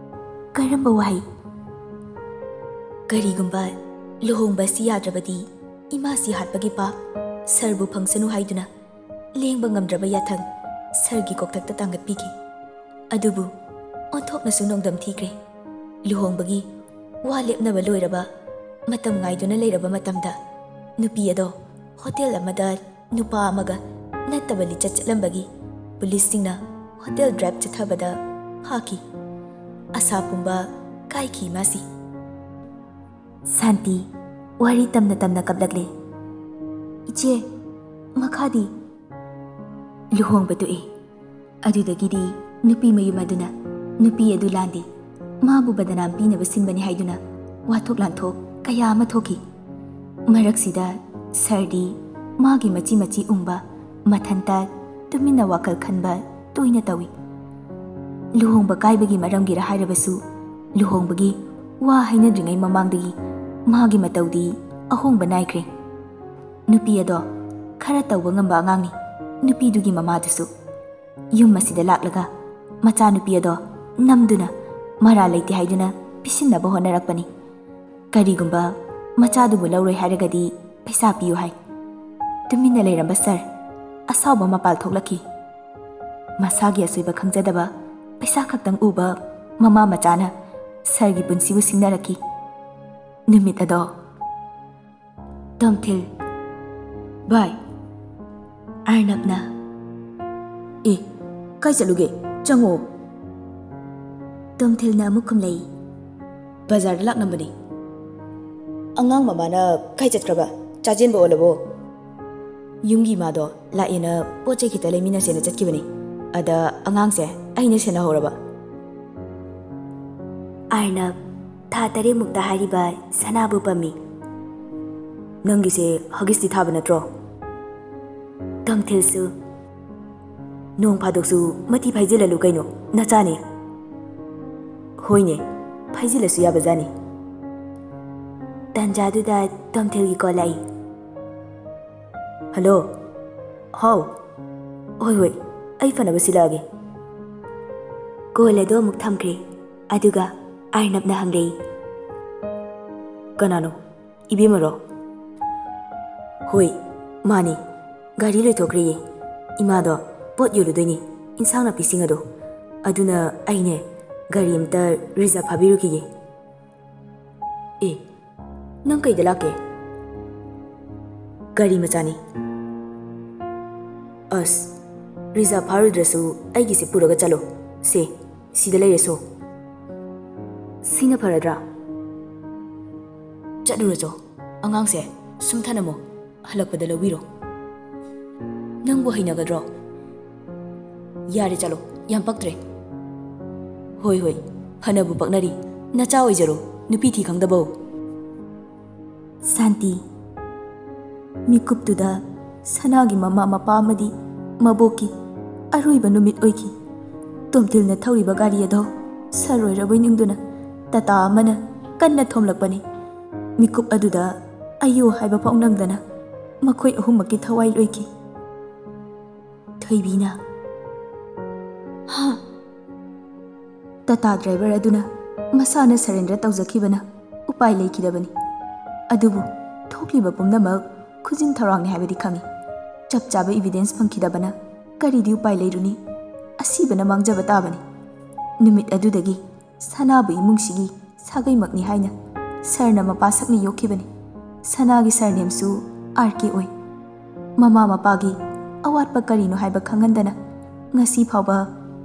"ꯀꯔꯝꯕ ꯋꯥꯍꯩ?" "ꯀꯔꯤꯒꯨꯝꯕ ꯂꯨꯍꯣꯡꯕ ꯑꯁꯤ ꯌꯥꯗ꯭ꯔꯕꯗꯤ ꯏꯃꯥꯁꯤ ꯍꯥꯠꯄꯒꯤ ꯄꯥꯞ ꯁꯔꯕꯨ ꯐꯪꯁꯅꯨ ꯍꯥꯏꯗꯨꯅ ꯂꯦꯡꯕ ꯉꯝꯗ꯭ꯔꯕ ꯌꯥꯊꯪ ꯁꯔꯒꯤ ꯀꯣꯛꯊꯛꯇ ꯇꯥꯡꯒꯠꯄꯤꯈꯤ꯫ ꯑꯗꯨꯕꯨ ꯑꯣꯟꯊꯣꯛꯅꯁꯨ ꯅꯣꯡꯗꯝ ꯊꯤꯈ꯭ꯔꯦ꯫ ꯂꯨꯍꯣꯡꯕꯒꯤ ꯋꯥ ꯂꯦꯞꯅꯕ ꯂꯣꯏꯔꯕ ꯃꯇꯝ ꯉꯥꯏꯗꯨꯅ ꯂꯩꯔꯕ ꯃꯇꯝꯗ ꯅꯨꯄꯤ ꯑꯗꯣ ꯍꯣꯇꯦꯜ ꯑꯃꯗ ꯅꯨꯄꯥ ꯑꯃꯒ ꯅꯠꯇꯕ ꯂꯤꯆꯠ ꯆꯠꯂꯝꯕꯒꯤ ꯄꯨꯂꯤꯁꯁꯤꯡꯅ ꯍꯣꯇꯦꯜ ꯗ꯭ꯔꯥꯏꯕ ꯆꯠꯊꯕꯗ ꯐꯥꯈꯤ꯫ ꯑꯁꯥ ꯄꯨꯝꯕ ꯀꯥꯏꯈꯤ ꯃꯥꯁꯤ꯫ ꯁꯥꯟꯇꯤ ꯋꯥꯔꯤ ꯇꯝꯅ ꯇꯝꯅ ꯀꯞꯂꯛꯂꯦ꯫ ꯏꯆꯦ ꯃꯈꯥꯗꯤ? ꯂꯨꯍꯣꯡꯕ ꯇꯣꯛꯑꯦ꯫ ꯑꯗꯨꯗꯒꯤꯗꯤ ꯅꯨꯄꯤ ꯃꯌꯨꯝ ꯑꯗꯨꯅ ꯅꯨꯄꯤ ꯑꯗꯨ ꯂꯥꯟꯗꯦ, ꯃꯥꯕꯨ ꯕꯗꯅꯥꯝ ꯄꯤꯅꯕ ꯁꯤꯟꯕꯅꯤ ꯍꯥꯏꯗꯨꯅ ꯋꯥꯊꯣꯛ ꯂꯥꯟꯊꯣꯛ ꯀꯌꯥ ꯑꯃ ꯊꯣꯛꯈꯤ꯫ ꯃꯔꯛꯁꯤꯗ ꯁꯔꯗꯤ ꯃꯥꯒꯤ ꯃꯆꯤ ꯃꯆꯤ ꯎꯪꯕ, ꯃꯊꯟꯇ ꯇꯨꯃꯤꯟꯅ ꯋꯥꯈꯜ ꯈꯟꯕ ꯇꯣꯏꯅ ꯇꯧꯏ꯫ ꯂꯨꯍꯣꯡꯕ ꯀꯥꯏꯕꯒꯤ ꯃꯔꯝꯒꯤꯔ ꯍꯥꯏꯔꯕꯁꯨ ꯂꯨꯍꯣꯡꯕꯒꯤ ꯋꯥ ꯍꯥꯏꯅꯗ꯭ꯔꯤꯉꯩ ꯃꯃꯥꯡꯗꯒꯤ ꯃꯥꯒꯤ ꯃꯇꯧꯗꯤ ꯑꯍꯣꯡꯕ ꯅꯥꯏꯈ꯭ꯔꯦ꯫ ꯅꯨꯄꯤ ꯑꯗꯣ ꯈꯔ ꯇꯧꯕ ꯉꯝꯕ ꯑꯉꯥꯡꯅꯤ꯫ ꯅꯨꯄꯤꯗꯨꯒꯤ ꯃꯃꯥꯗꯨꯁꯨ ꯌꯨꯝ ꯑꯁꯤꯗ ꯂꯥꯛꯂꯒ ꯃꯆꯥꯅꯨꯄꯤ ꯑꯗꯣ ꯅꯝꯗꯨꯅ ꯃꯔꯥ ꯂꯩꯇꯦ ꯍꯥꯏꯗꯨꯅ ꯄꯤꯁꯤꯟꯅꯕ ꯍꯣꯠꯅꯔꯛꯄꯅꯤ꯫ ꯀꯔꯤꯒꯨꯝꯕ ꯃꯆꯥꯗꯨꯕꯨ ꯂꯧꯔꯣꯏ ꯍꯥꯏꯔꯒꯗꯤ ꯄꯩꯁꯥ ꯄꯤꯌꯨ ꯍꯥꯏ꯫ ꯇꯨꯃꯤꯟꯅ ꯂꯩꯔꯝꯕ ꯁꯔ ꯑꯁꯥꯎꯕ ꯃꯄꯥꯜ ꯊꯣꯛꯂꯛꯈꯤ꯫ ꯃꯁꯥꯒꯤ ꯑꯁꯣꯏꯕ ꯈꯪꯖꯗꯕ, ꯄꯩꯁꯥ ꯈꯛꯇꯪ ꯎꯕ ꯃꯃꯥ ꯃꯆꯥꯅ ꯁꯔꯒꯤ ꯄꯨꯟꯁꯤꯕꯨ ꯁꯤꯡꯅꯔꯛꯈꯤ꯫ ꯅꯨꯃꯤꯠ ꯑꯗꯣ ꯇꯣꯝꯊꯤꯜ ꯚꯥꯏ, ꯑꯔꯅꯕꯅ ꯑꯦ ꯀꯥꯏ ꯆꯠꯂꯨꯒꯦ? ꯆꯪꯉꯣ꯫ ꯇꯣꯝꯊꯤꯜꯅ ꯑꯃꯨꯛ ꯈꯨꯝꯂꯛꯏ꯫ ꯕꯖꯥꯔꯗ ꯂꯥꯛꯅꯕꯅꯤ꯫ ꯑꯉꯥꯡ ꯃꯃꯥꯅ ꯀꯥꯏ ꯆꯠꯈ꯭ꯔꯕ? ꯆꯥꯖꯦꯟꯕ ꯑꯣꯜꯂꯕꯣ? ꯌꯨꯝꯒꯤ ꯏꯃꯥꯗꯣ ꯂꯥꯛꯑꯦꯅ ꯄꯣꯠ ꯆꯩ ꯈꯤꯇ ꯂꯩꯃꯤꯟꯅꯁꯦꯅ ꯆꯠꯈꯤꯕꯅꯤ꯫ ꯑꯗ ꯑꯉꯥꯡꯁꯦ ꯑꯩꯅ ꯁꯦꯟꯅꯍꯧꯔꯕ꯫ ꯑꯔꯅꯕ ꯊꯥ 3 ꯍꯥꯏꯔꯤꯕ ꯁꯅꯥꯕꯨ ꯄꯝꯃꯤ꯫ ꯅꯪꯒꯤꯁꯦ ꯍꯒꯤꯁꯇꯤ ꯊꯥꯕ ꯅꯠꯇ꯭ꯔꯣ? ꯇꯣꯝꯊꯤꯜꯁꯨ ꯅꯣꯡ ꯐꯥꯗꯣꯛꯁꯨ ꯃꯊꯤ ꯐꯥꯏꯖꯤꯜꯂꯂꯨ ꯀꯩꯅꯣ, ꯅꯆꯥꯅꯦ꯫ ꯍꯣꯏꯅꯦ, ꯐꯥꯏꯖꯤꯜꯂꯁꯨ ꯌꯥꯕꯖꯥꯠꯅꯤ꯫ ꯇꯟꯖꯥꯗꯨꯗ ꯇꯣꯝꯊꯤꯜꯒꯤ ꯀꯣꯜ ꯂꯥꯛꯏ꯫ ꯍꯜꯂꯣ, ꯍꯥꯎ, ꯍꯣꯏ ꯍꯣꯏ, ꯑꯩ ꯐꯅꯕ ꯁꯤꯜꯂꯛꯑꯒꯦ꯫ ꯀꯣꯜ ꯑꯗꯣ ꯑꯃꯨꯛ ꯊꯝꯈ꯭ꯔꯦ꯫ ꯑꯗꯨꯒ ꯑꯔꯅꯕꯅ ꯍꯪꯂꯛꯏ꯫ ꯀꯅꯥꯅꯣ? ꯏꯕꯦꯝꯃꯔꯣ? ꯍꯣꯏ ꯃꯥꯅꯤ, ꯒꯥꯔꯤ ꯂꯣꯏꯊꯣꯛꯈ꯭ꯔꯦꯌꯦ꯫ ꯏꯃꯥꯗꯣ ꯄꯣꯠ ꯌꯣꯜꯂꯨꯗꯣꯏꯅꯤ, ꯏꯟꯁꯥꯡ ꯅꯥꯄꯤꯁꯤꯡ ꯑꯗꯣ꯫ ꯑꯗꯨꯅ ꯑꯩꯅꯦ ꯒꯥꯔꯤ ꯑꯃꯇ ꯔꯤꯖꯥꯕ ꯐꯥꯕꯤꯔꯨꯈꯤꯒꯦ꯫ ꯑꯦ, ꯅꯪ ꯀꯩꯗ ꯂꯥꯛꯀꯦ? ꯒꯥꯔꯤ ꯃꯆꯥꯅꯤ꯫ ꯑꯁ, ꯔꯤꯖꯥꯕ ꯐꯥꯔꯨꯗ꯭ꯔꯁꯨ ꯑꯩꯒꯤꯁꯦ ꯄꯨꯔꯒ ꯆꯠꯂꯣ꯫ ꯁꯦ, ꯁꯤꯗ ꯂꯩꯔꯦꯁꯣ꯫ ꯁꯤꯅ ꯐꯔꯗ꯭ꯔꯥ? ꯆꯠꯂꯨꯔꯁꯣ, ꯑꯉꯥꯡꯁꯦ ꯁꯨꯝ ꯊꯅꯝꯃꯣ, ꯍꯜꯂꯛꯄꯗ ꯂꯧꯕꯤꯔꯣ꯫ ꯅꯪꯕꯨ ꯍꯩꯅꯒꯗ꯭ꯔꯣ? ꯌꯥꯔꯦ ꯆꯠꯂꯣ, ꯌꯥꯝ ꯄꯛꯇ꯭ꯔꯦ꯫ ꯍꯣꯏ ꯍꯣꯏ, ꯐꯅꯕꯨ ꯄꯛꯅꯔꯤ꯫ ꯅꯆꯥ ꯑꯣꯏꯖꯔꯣ, ꯅꯨꯄꯤ ꯊꯤ ꯈꯪꯗꯕꯣ꯫ ꯁꯥꯟꯇꯤ ꯃꯤꯀꯨꯞꯇꯨꯗ ꯁꯅꯥꯒꯤ ꯃꯃꯥ ꯃꯄꯥ ꯑꯃꯗꯤ ꯃꯕꯣꯛꯀꯤ ꯑꯔꯣꯏꯕ ꯅꯨꯃꯤꯠ ꯑꯣꯏꯈꯤ꯫ ꯇꯣꯝꯊꯤꯜꯅ ꯊꯧꯔꯤꯕ ꯒꯥꯔꯤ ꯑꯗꯣ ꯁꯔ ꯑꯣꯏꯔꯕꯣꯏ ꯅꯤꯡꯗꯨꯅ ꯇꯥꯇꯥ ꯑꯃꯅ ꯀꯟꯅ ꯊꯣꯝꯂꯛꯄꯅꯤ꯫ ꯃꯤꯀꯨꯞ ꯑꯗꯨꯗ ꯑꯌꯣ ꯍꯥꯏꯕ ꯐꯥꯎ ꯅꯪꯗꯅ ꯃꯈꯣꯏ ꯑꯍꯨꯝꯃꯛꯀꯤ ꯊꯋꯥꯏ ꯂꯣꯏꯈꯤ꯫ ꯊꯣꯏꯕꯤꯅ ꯍꯥ? ꯇꯥꯇꯥ ꯗ꯭ꯔꯥꯏꯚꯔ ꯑꯗꯨꯅ ꯃꯁꯥꯅ ꯁꯔꯦꯟꯗꯔ ꯇꯧꯖꯈꯤꯕꯅ ꯎꯄꯥꯏ ꯂꯩꯈꯤꯗꯕꯅꯤ꯫ ꯑꯗꯨꯕꯨ ꯊꯣꯛꯂꯤꯕ ꯄꯨꯝꯅꯃꯛ ꯈꯨꯖꯤꯟ ꯊꯧꯔꯥꯡꯅꯤ ꯍꯥꯏꯕꯗꯤ ꯈꯪꯏ꯫ ꯆꯞ ꯆꯥꯕ ꯏꯕꯤꯗꯦꯟꯁ ꯐꯪꯈꯤꯗꯕꯅ ꯀꯔꯤꯗꯤ ꯎꯄꯥꯏ ꯂꯩꯔꯨꯅꯤ? ꯑꯁꯤꯕꯅ ꯃꯥꯡꯖꯕ ꯇꯥꯕꯅꯤ꯫ ꯅꯨꯃꯤꯠ ꯑꯗꯨꯗꯒꯤ ꯁꯅꯥꯕꯨ ꯏꯃꯨꯡꯁꯤꯒꯤ ꯁꯥꯒꯩꯃꯛꯅꯤ ꯍꯥꯏꯅ ꯁꯔꯅ ꯃꯄꯥ ꯁꯛꯅ ꯌꯣꯛꯈꯤꯕꯅꯤ꯫ ꯁꯅꯥꯒꯤ ꯁꯔꯅꯦꯝꯁꯨ RK ꯑꯣꯏ꯫ ꯃꯃꯥ ꯃꯄꯥꯒꯤ ꯑꯋꯥꯠꯄ ꯀꯔꯤꯅꯣ ꯍꯥꯏꯕ ꯈꯪꯍꯟꯗꯅ ꯉꯁꯤ ꯐꯥꯎꯕ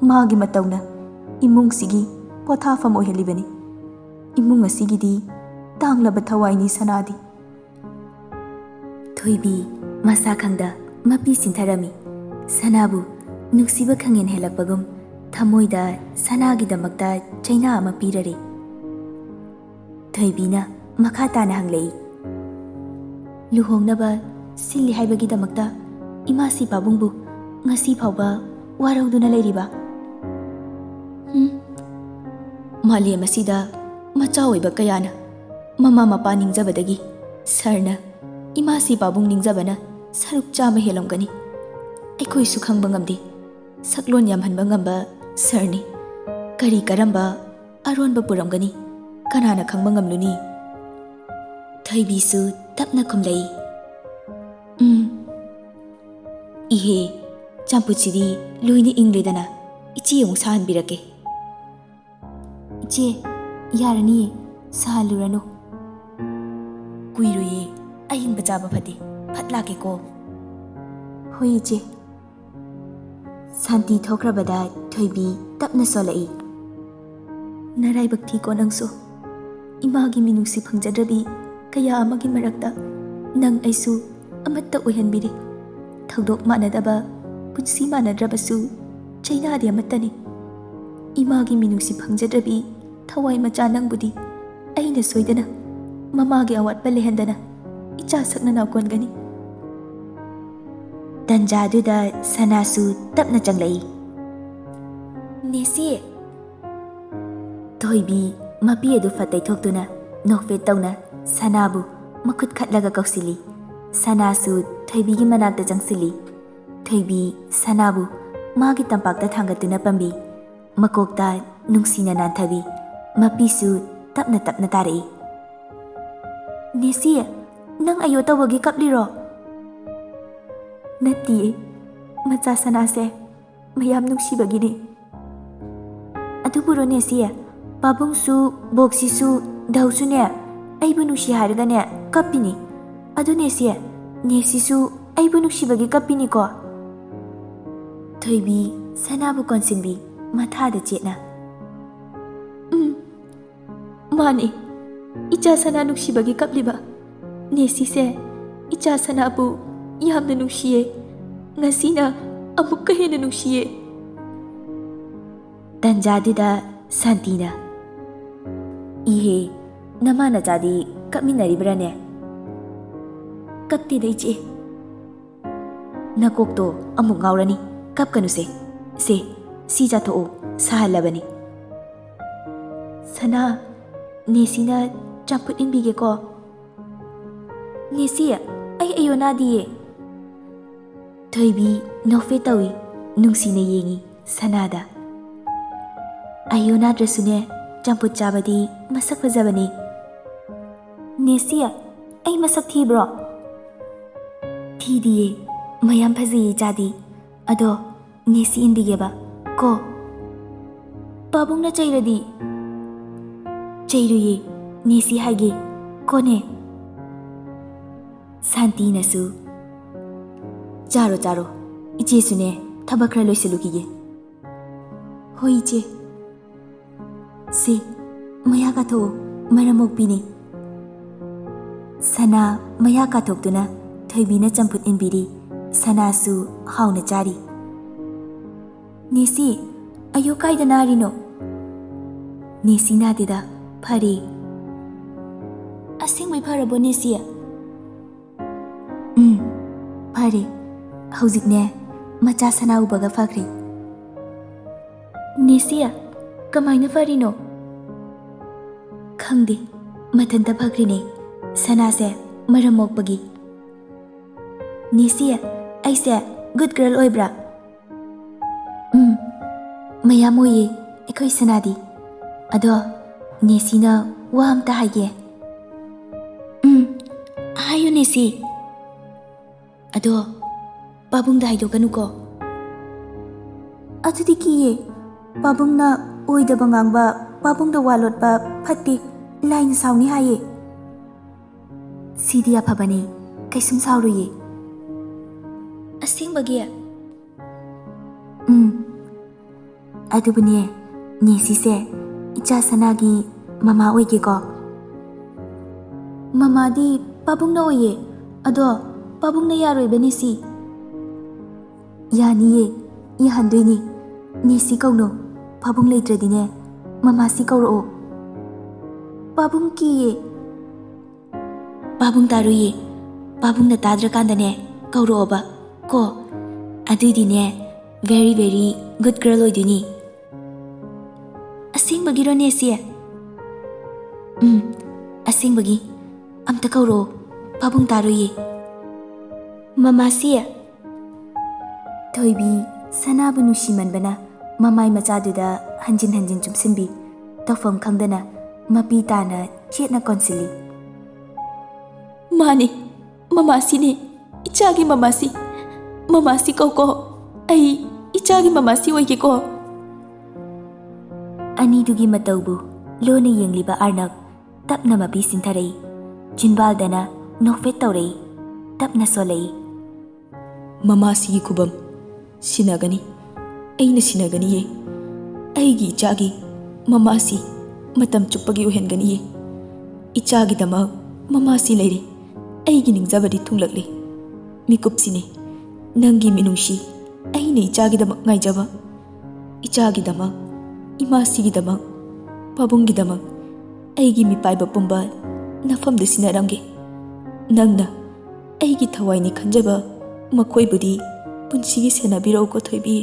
ꯃꯥꯒꯤ ꯃꯇꯧꯅ ꯏꯃꯨꯡꯁꯤꯒꯤ ꯄꯣꯊꯥꯐꯝ ꯑꯣꯏꯍꯜꯂꯤꯕꯅꯤ꯫ ꯏꯃꯨꯡ ꯑꯁꯤꯒꯤꯗꯤ ꯇꯥꯡꯂꯕ ꯊꯋꯥꯏꯅꯤ ꯁꯅꯥꯗꯤ꯫ ꯊꯣꯏꯕꯤ ꯃꯁꯥ ꯈꯪꯗ ꯃꯄꯤ ꯁꯤꯟꯊꯔꯝꯃꯤ꯫ ꯁꯅꯥꯕꯨ ꯅꯨꯡꯁꯤꯕ ꯈꯪꯍꯦꯟ ꯍꯦꯜꯂꯛꯄꯒꯨꯝ ꯊꯃꯣꯏꯗ ꯁꯅꯥꯒꯤꯗꯃꯛꯇ ꯆꯩꯅꯥ ꯑꯃ ꯄꯤꯔꯔꯦ꯫ ꯊꯣꯏꯕꯤꯅ ꯃꯈꯥ ꯇꯥꯅ ꯍꯪꯂꯛꯏ꯫ ꯂꯨꯍꯣꯡꯅꯕ ꯁꯤꯜꯂꯤ ꯍꯥꯏꯕꯒꯤꯗꯃꯛꯇ ꯏꯃꯥꯁꯤ ꯄꯥꯕꯨꯡꯕꯨ ꯉꯁꯤ ꯐꯥꯎꯕ ꯋꯥꯔꯧꯗꯨꯅ ꯂꯩꯔꯤꯕ? ꯃꯥꯂꯦꯝ ꯑꯁꯤꯗ ꯃꯆꯥ ꯑꯣꯏꯕ ꯀꯌꯥꯅ ꯃꯃꯥ ꯃꯄꯥ ꯅꯤꯡꯖꯕꯗꯒꯤ ꯁꯔꯅ ꯏꯃꯥꯁꯤ ꯄꯥꯕꯨꯡ ꯅꯤꯡꯖꯕꯅ ꯁꯔꯨꯛ ꯆꯥꯝꯃ ꯍꯦꯜꯂꯝꯒꯅꯤ꯫ ꯑꯩꯈꯣꯏꯁꯨ ꯈꯪꯕ ꯉꯝꯗꯦ꯫ ꯁꯛꯂꯣꯟ ꯌꯥꯝꯍꯟꯕ ꯉꯝꯕ ꯁꯔꯅꯤ꯫ ꯀꯔꯤ ꯀꯔꯝꯕ ꯑꯔꯣꯟꯕ ꯄꯨꯔꯝꯒꯅꯤ, ꯀꯅꯥꯅ ꯈꯪꯕ ꯉꯝꯂꯨꯅꯤ? ꯊꯣꯏꯕꯤꯁꯨ ꯇꯞꯅ ꯈꯨꯝꯂꯛꯏ꯫ ꯏꯍꯦ, ꯆꯝꯐꯨꯠꯁꯤꯗꯤ ꯂꯣꯏꯅ ꯏꯪꯂꯦꯗꯅ ꯏꯆꯦ ꯑꯃꯨꯛ ꯁꯥꯍꯟꯕꯤꯔꯛꯀꯦ. ꯏꯆꯦ, ꯌꯥꯔꯅꯤꯌꯦ, ꯁꯥꯍꯜꯂꯨꯔꯅꯨ. ꯀꯨꯏꯔꯣꯏꯌꯦ, ꯑꯏꯪꯕ ꯆꯥꯕ ꯐꯠꯇꯦ. ꯐꯠ ꯂꯥꯛꯀꯦꯀꯣ. ꯍꯣꯏ ꯏꯆꯦ. ꯁꯥꯟꯇꯤ ꯊꯣꯛꯈ꯭ꯔꯕꯗ ꯊꯣꯏꯕꯤ ꯇꯞꯅ ꯁꯣꯜꯂꯛꯏ. ꯅꯔꯥꯏꯕꯛ ꯊꯤꯀꯣ ꯅꯪꯁꯨ. ꯏꯃꯥꯒꯤ ꯃꯤꯅꯨꯡꯁꯤ ꯐꯪꯖꯗ꯭ꯔꯕꯤ ꯀꯌꯥ ꯑꯃꯒꯤ ꯃꯔꯛꯇ ꯅꯪ ꯑꯩꯁꯨ ꯑꯃꯠꯇ ꯑꯣꯏꯍꯟꯕꯤꯔꯤ. ꯊꯧꯗꯣꯛ ꯃꯥꯟꯅꯗꯕ, ꯄꯨꯟꯁꯤ ꯃꯥꯟꯅꯗ꯭ꯔꯕꯁꯨ ꯆꯩꯅꯥꯗꯤ ꯑꯃꯠꯇꯅꯤ. ꯏꯃꯥꯒꯤ ꯃꯤꯅꯨꯡꯁꯤ ꯐꯪꯖꯗ꯭ꯔꯕꯤ ꯊꯋꯥꯏ ꯃꯆꯥ ꯅꯪꯕꯨꯗꯤ ꯑꯩꯅ ꯁꯣꯏꯗꯅ ꯃꯃꯥꯒꯤ ꯑꯋꯥꯠꯄ ꯂꯩꯍꯟꯗꯅ ꯏꯆꯥ ꯁꯛꯅ ꯀꯣꯟꯒꯅꯤ. ꯇꯟꯖꯥꯗꯨꯗ ꯁꯅꯥꯁꯨ ꯇꯞꯅ ꯆꯪꯂꯛꯏ. ꯅꯦꯁꯤ. ꯊꯣꯏꯕꯤ ꯃꯄꯤ ꯑꯗꯨ ꯐꯠ ꯇꯩꯊꯣꯛꯇꯨꯅ ꯅꯣꯛꯐꯦꯠ ꯇꯧꯅ ꯁꯅꯥꯕꯨ ꯃꯈꯨꯠ ꯈꯠꯂꯒ ꯀꯧꯁꯤꯜꯂꯤ. ꯁꯅꯥꯁꯨ ꯊꯣꯏꯕꯤꯒꯤ ꯃꯅꯥꯛꯇ ꯆꯪꯁꯤꯜꯂꯤ. ꯊꯣꯏꯕꯤ ꯁꯅꯥꯕꯨ ꯃꯥꯒꯤ ꯇꯝꯄꯥꯛꯇ ꯊꯥꯡꯒꯠꯇꯨꯅ ꯄꯝꯕꯤ. ꯃꯀꯣꯛꯇ ꯅꯨꯡꯁꯤꯅ ꯅꯥꯟꯊꯕꯤ. ꯃꯄꯤꯁꯨ ꯇꯞꯅ ꯇꯞꯅ ꯇꯥꯔꯛꯏ. ꯅꯦꯁꯤ, ꯅꯪ ꯑꯌꯣ ꯇꯧꯕꯒꯤ ꯀꯞꯂꯤꯔꯣ? ꯅꯠꯇꯤꯌꯦ, ꯃꯆꯥ ꯁꯅꯥꯁꯦ ꯃꯌꯥꯝ ꯅꯨꯡꯁꯤꯕꯒꯤꯅꯤ. ꯑꯗꯨꯕꯨꯔꯣ ꯅꯦꯁꯤ, ꯄꯥꯕꯨꯡꯁꯨ ꯕꯣꯛꯁꯤꯁꯨ ꯙꯧꯁꯨꯅꯦ ꯑꯩꯕꯨ ꯅꯨꯡꯁꯤ ꯍꯥꯏꯔꯒꯅꯦ ꯀꯞꯄꯤꯅꯤ. ꯑꯗꯨ ꯅꯦꯁꯤ, ꯅꯦꯁꯤꯁꯨ ꯑꯩꯕꯨ ꯅꯨꯡꯁꯤꯕꯒꯤ ꯀꯞꯄꯤꯅꯤꯀꯣ? ꯊꯣꯏꯕꯤ ꯁꯅꯥꯕꯨ ꯀꯣꯟꯁꯤꯟꯕꯤ ꯃꯊꯥꯗ ꯆꯦꯠꯅ. ꯃꯥꯅꯤ, 이자 사나 눅시버기 깝리바. 네시세 이자 사나부 ꯌꯥꯝꯅ ꯅꯨꯡꯁꯤꯌꯦ. ꯉꯁꯤꯅ ꯑꯃꯨꯛꯀ ꯍꯦꯟꯅ ꯅꯨꯡꯁꯤꯌꯦ. ꯇꯟꯖꯥꯗꯨꯗ ꯁꯥꯟꯇꯤꯅ, ꯏꯍꯦ, ꯅꯃꯥ ꯅꯆꯥꯗꯤ ꯀꯞꯃꯤꯟꯅꯔꯤꯕ꯭ꯔꯥꯅꯦ? ꯀꯞꯇꯦꯗ ꯏꯆꯦ. ꯅꯀꯣꯛꯇꯣ ꯑꯃꯨꯛ ꯉꯥꯎꯔꯅꯤ. ꯀꯞꯀꯅꯨꯁꯦ. ꯁꯦ, ꯁꯤ ꯆꯥꯊꯣꯛꯑꯣ, ꯁꯥꯍꯜꯂꯕꯅꯤ. ꯁꯅꯥ, ꯅꯦꯁꯤꯅ ꯆꯝꯐꯨꯠ ꯏꯟꯕꯤꯒꯦꯀꯣ? ꯅꯦꯁꯤ, ꯑꯩ ꯑꯌꯣ ꯅꯥꯗꯤꯌꯦ. ꯊꯣꯏꯕꯤ ꯅꯣꯛꯐꯦꯠ ꯇꯧꯏ. ꯅꯨꯡꯁꯤꯅ ꯌꯦꯡꯏ ꯁꯅꯥꯗ. ꯑꯌꯣ ꯅꯥꯗ꯭ꯔꯁꯨꯅꯦ ꯆꯝꯐꯨꯠ ꯆꯥꯕꯗꯤ ꯃꯁꯛ ꯐꯖꯕꯅꯤ. ꯅꯦꯁꯤ, ꯑꯩ ꯃꯁꯛ ꯊꯤꯕ꯭ꯔꯣ? ꯊꯤꯗꯤꯌꯦ, ꯃꯌꯥꯝ ꯐꯖꯩꯌꯦ ꯏꯆꯥꯗꯤ. ꯑꯗꯣ ꯅꯦꯁꯤ ꯏꯟꯕꯤꯒꯦꯕ ꯀꯣ? ꯄꯥꯕꯨꯡꯅ ꯆꯩꯔꯗꯤ? ꯆꯩꯔꯨꯌꯦ, ꯅꯦꯁꯤ ꯍꯥꯏꯒꯦ ꯀꯣꯅꯦ? ꯁꯥꯟꯇꯤꯅꯁꯨ, ꯆꯥꯔꯣ ꯆꯥꯔꯣ, ꯏꯆꯦꯁꯨꯅꯦ ꯊꯕꯛ ꯈꯔ ꯂꯣꯏꯁꯤꯜꯂꯨꯈꯤꯒꯦ. ꯍꯣꯏ ꯏꯆꯦ. ꯁꯤ, ꯃꯌꯥ ꯀꯥꯊꯣꯛꯑꯣ, ꯃꯔꯝ ꯃꯣꯛꯄꯤꯅꯤ. ꯁꯅꯥ ꯃꯌꯥ ꯀꯥꯊꯣꯛꯇꯨꯅ ꯊꯣꯏꯕꯤꯅ ꯆꯝꯐꯨꯠ ꯏꯟꯕꯤꯔꯤ. ꯁꯅꯥꯁꯨ ꯍꯥꯎꯅ ꯆꯥꯔꯤ. ꯅꯦꯁꯤ, ꯑꯌꯣ ꯀꯥꯏꯗ ꯅꯥꯔꯤꯅꯣ? ꯅꯦꯁꯤ ꯅꯥꯗꯦꯗ, ꯐꯔꯦ. ꯑꯁꯦꯡꯕꯩ ꯐꯔꯕꯣ ꯅꯦꯁꯤ? ꯐꯔꯦ. ꯍꯧꯖꯤꯛꯅꯦ ꯃꯆꯥ ꯁꯅꯥ ꯎꯕꯒ ꯐꯈ꯭ꯔꯦ. ꯅꯦꯁꯤ, ꯀꯃꯥꯏꯅ ꯐꯔꯤꯅꯣ? ꯈꯪꯗꯦ, ꯃꯊꯟꯇ ꯐꯈ꯭ꯔꯤꯅꯦ. ꯁꯅꯥꯁꯦ ꯃꯔꯝ ꯃꯣꯛꯄꯒꯤ. ꯅꯦꯁꯤ, ꯑꯩꯁꯦ ꯒꯨꯗ ꯒꯔꯜ ꯑꯣꯏꯕ꯭ꯔꯥ? ꯃꯌꯥꯝ ꯑꯣꯏꯌꯦ ꯑꯩꯈꯣꯏ ꯁꯅꯥꯗꯤ. ꯑꯗꯣ ꯅꯦꯁꯤꯅ ꯋꯥ ꯑꯝꯇ ꯍꯥꯏꯒꯦ. ꯍꯥꯏꯌꯨ ꯅꯦꯁꯤ. ꯑꯗꯣ ꯄꯥꯕꯨꯡꯗ ꯍꯥꯏꯗꯣꯛꯀꯅꯨꯀꯣ? ꯑꯗꯨꯗꯤ ꯀꯤꯌꯦ. ꯄꯥꯕꯨꯡꯅ ꯑꯣꯏꯗꯕ ꯉꯥꯡꯕ, ꯄꯥꯕꯨꯡꯗ ꯋꯥ ꯂꯣꯠꯄ ꯐꯠꯇꯦ, ꯂꯥꯏꯅ ꯁꯥꯎꯅꯤ ꯍꯥꯏꯌꯦ. ꯁꯤꯗꯤ ꯑꯐꯕꯅꯤ, ꯀꯩꯁꯨꯝ ꯁꯥꯎꯔꯨꯌꯦ. ꯑꯁꯦꯡꯕꯒꯤ? ꯑꯗꯨꯕꯨꯅꯦ, ꯅꯦꯁꯤꯁꯦ ꯏꯆꯥ ꯁꯅꯥꯒꯤ ꯃꯃꯥ ꯑꯣꯏꯒꯦꯀꯣ? ꯃꯃꯥꯗꯤ ꯄꯥꯕꯨꯡꯅ ꯑꯣꯏꯌꯦ. ꯑꯗꯣ ꯄꯥꯕꯨꯡꯅ ꯌꯥꯔꯣꯏꯕ ꯅꯦꯁꯤ? ꯌꯥꯅꯤꯌꯦ, ꯌꯥꯍꯟꯗꯣꯏꯅꯤ. ꯅꯦꯁꯤ ꯀꯧꯅꯣ. ꯄꯥꯕꯨꯡ ꯂꯩꯇ꯭ꯔꯗꯤꯅꯦ ꯃꯃꯥꯁꯤ ꯀꯧꯔꯛꯑꯣ. ꯄꯥꯕꯨꯡ ꯀꯤꯌꯦ. ꯄꯥꯕꯨꯡ ꯇꯥꯔꯣꯏꯌꯦ. ꯄꯥꯕꯨꯡꯅ ꯇꯥꯗ꯭ꯔꯀꯥꯟꯗꯅꯦ ꯀꯧꯔꯛꯑꯣꯕ ꯀꯣ? ꯑꯗꯨꯏꯗꯤꯅꯦ ꯚꯦꯔꯤ ꯚꯦꯔꯤ ꯒꯨꯗ ꯒꯔꯜ ꯑꯣꯏꯗꯣꯏꯅꯤ. ꯑꯁꯦꯡꯕꯒꯤꯔꯣ ꯅꯦꯁꯤ? ꯑꯁꯦꯡꯕꯒꯤ. ꯑꯝꯇ ꯀꯧꯔꯛꯑꯣ, ꯄꯥꯕꯨꯡ ꯇꯥꯔꯣꯏꯌꯦ. ꯃꯃꯥꯁꯤ. ꯊꯣꯏꯕꯤ ꯁꯅꯥꯕꯨ ꯅꯨꯡꯁꯤꯃꯟꯕꯅ ꯃꯃꯥꯏ ꯃꯆꯥꯗꯨꯗ ꯍꯟꯖꯤꯟ ꯍꯟꯖꯤꯟ ꯆꯨꯞꯁꯤꯟꯕꯤ. ꯇꯧꯐꯝ ꯈꯪꯗꯅ ꯃꯄꯤ ꯇꯥꯅ ꯆꯦꯠꯅ ꯀꯣꯟꯁꯤꯜꯂꯤ. ꯃꯥꯅꯤ, ꯃꯃꯥꯁꯤꯅꯤ, ꯏꯆꯥꯒꯤ ꯃꯃꯥꯁꯤ. ꯃꯃꯥꯁꯤ ꯀꯧꯀꯣ. ꯑꯩ ꯏꯆꯥꯒꯤ ꯃꯃꯥꯁꯤ ꯑꯣꯏꯒꯦꯀꯣ꯫ ꯑꯅꯤꯗꯨꯒꯤ ꯃꯇꯧꯕꯨ ꯂꯣꯟꯅ ꯌꯦꯡꯂꯤꯕ ꯑꯔꯅꯕ ꯇꯞꯅ ꯃꯄꯤ ꯁꯤꯟꯊꯔꯛꯏ꯫ ꯆꯤꯟꯕꯥꯜꯗꯅ ꯅꯣꯛꯐꯦꯠ ꯇꯧꯔꯛꯏ, ꯇꯞꯅ ꯁꯣꯜꯂꯛꯏ꯫ ꯃꯃꯥꯁꯤꯒꯤ ꯈꯨꯕꯝ ꯁꯤꯟꯅꯒꯅꯤ, ꯑꯩꯅ ꯁꯤꯟꯅꯒꯅꯤꯌꯦ꯫ ꯑꯩꯒꯤ ꯏꯆꯥꯒꯤ ꯃꯃꯥꯁꯤ ꯃꯇꯝ ꯆꯨꯞꯄꯒꯤ ꯑꯣꯏꯍꯟꯒꯅꯤꯌꯦ꯫ ꯏꯆꯥꯒꯤꯗꯃꯛ ꯃꯃꯥꯁꯤ ꯂꯩꯔꯤ, ꯑꯩꯒꯤ ꯅꯤꯡꯖꯕꯗꯤ ꯊꯨꯡꯂꯛꯂꯤ꯫ ꯃꯤꯀꯨꯞꯁꯤꯅꯤ ꯅꯪꯒꯤ ꯃꯤꯅꯨꯡꯁꯤ ꯑꯩꯅ ꯏꯆꯥꯒꯤꯗꯃꯛ ꯉꯥꯏꯖꯕ꯫ ꯏꯆꯥꯒꯤꯗꯃꯛ, ꯏꯃꯥꯁꯤꯒꯤꯗꯃꯛ, ꯄꯥꯕꯨꯡꯒꯤꯗꯃꯛ ꯑꯩꯒꯤ ꯃꯤꯄꯥꯏꯕ ꯄꯨꯝꯕ ꯅꯐꯝꯗ ꯁꯤꯟꯅꯔꯝꯒꯦ꯫ ꯅꯪꯅ ꯑꯩꯒꯤ ꯊꯋꯥꯏꯅꯤ ꯈꯟꯖꯕ ꯃꯈꯣꯏꯕꯨꯗꯤ ꯄꯨꯟꯁꯤꯒꯤ ꯁꯦꯟꯅꯕꯤꯔꯛꯎꯀꯣ ꯊꯣꯏꯕꯤ꯫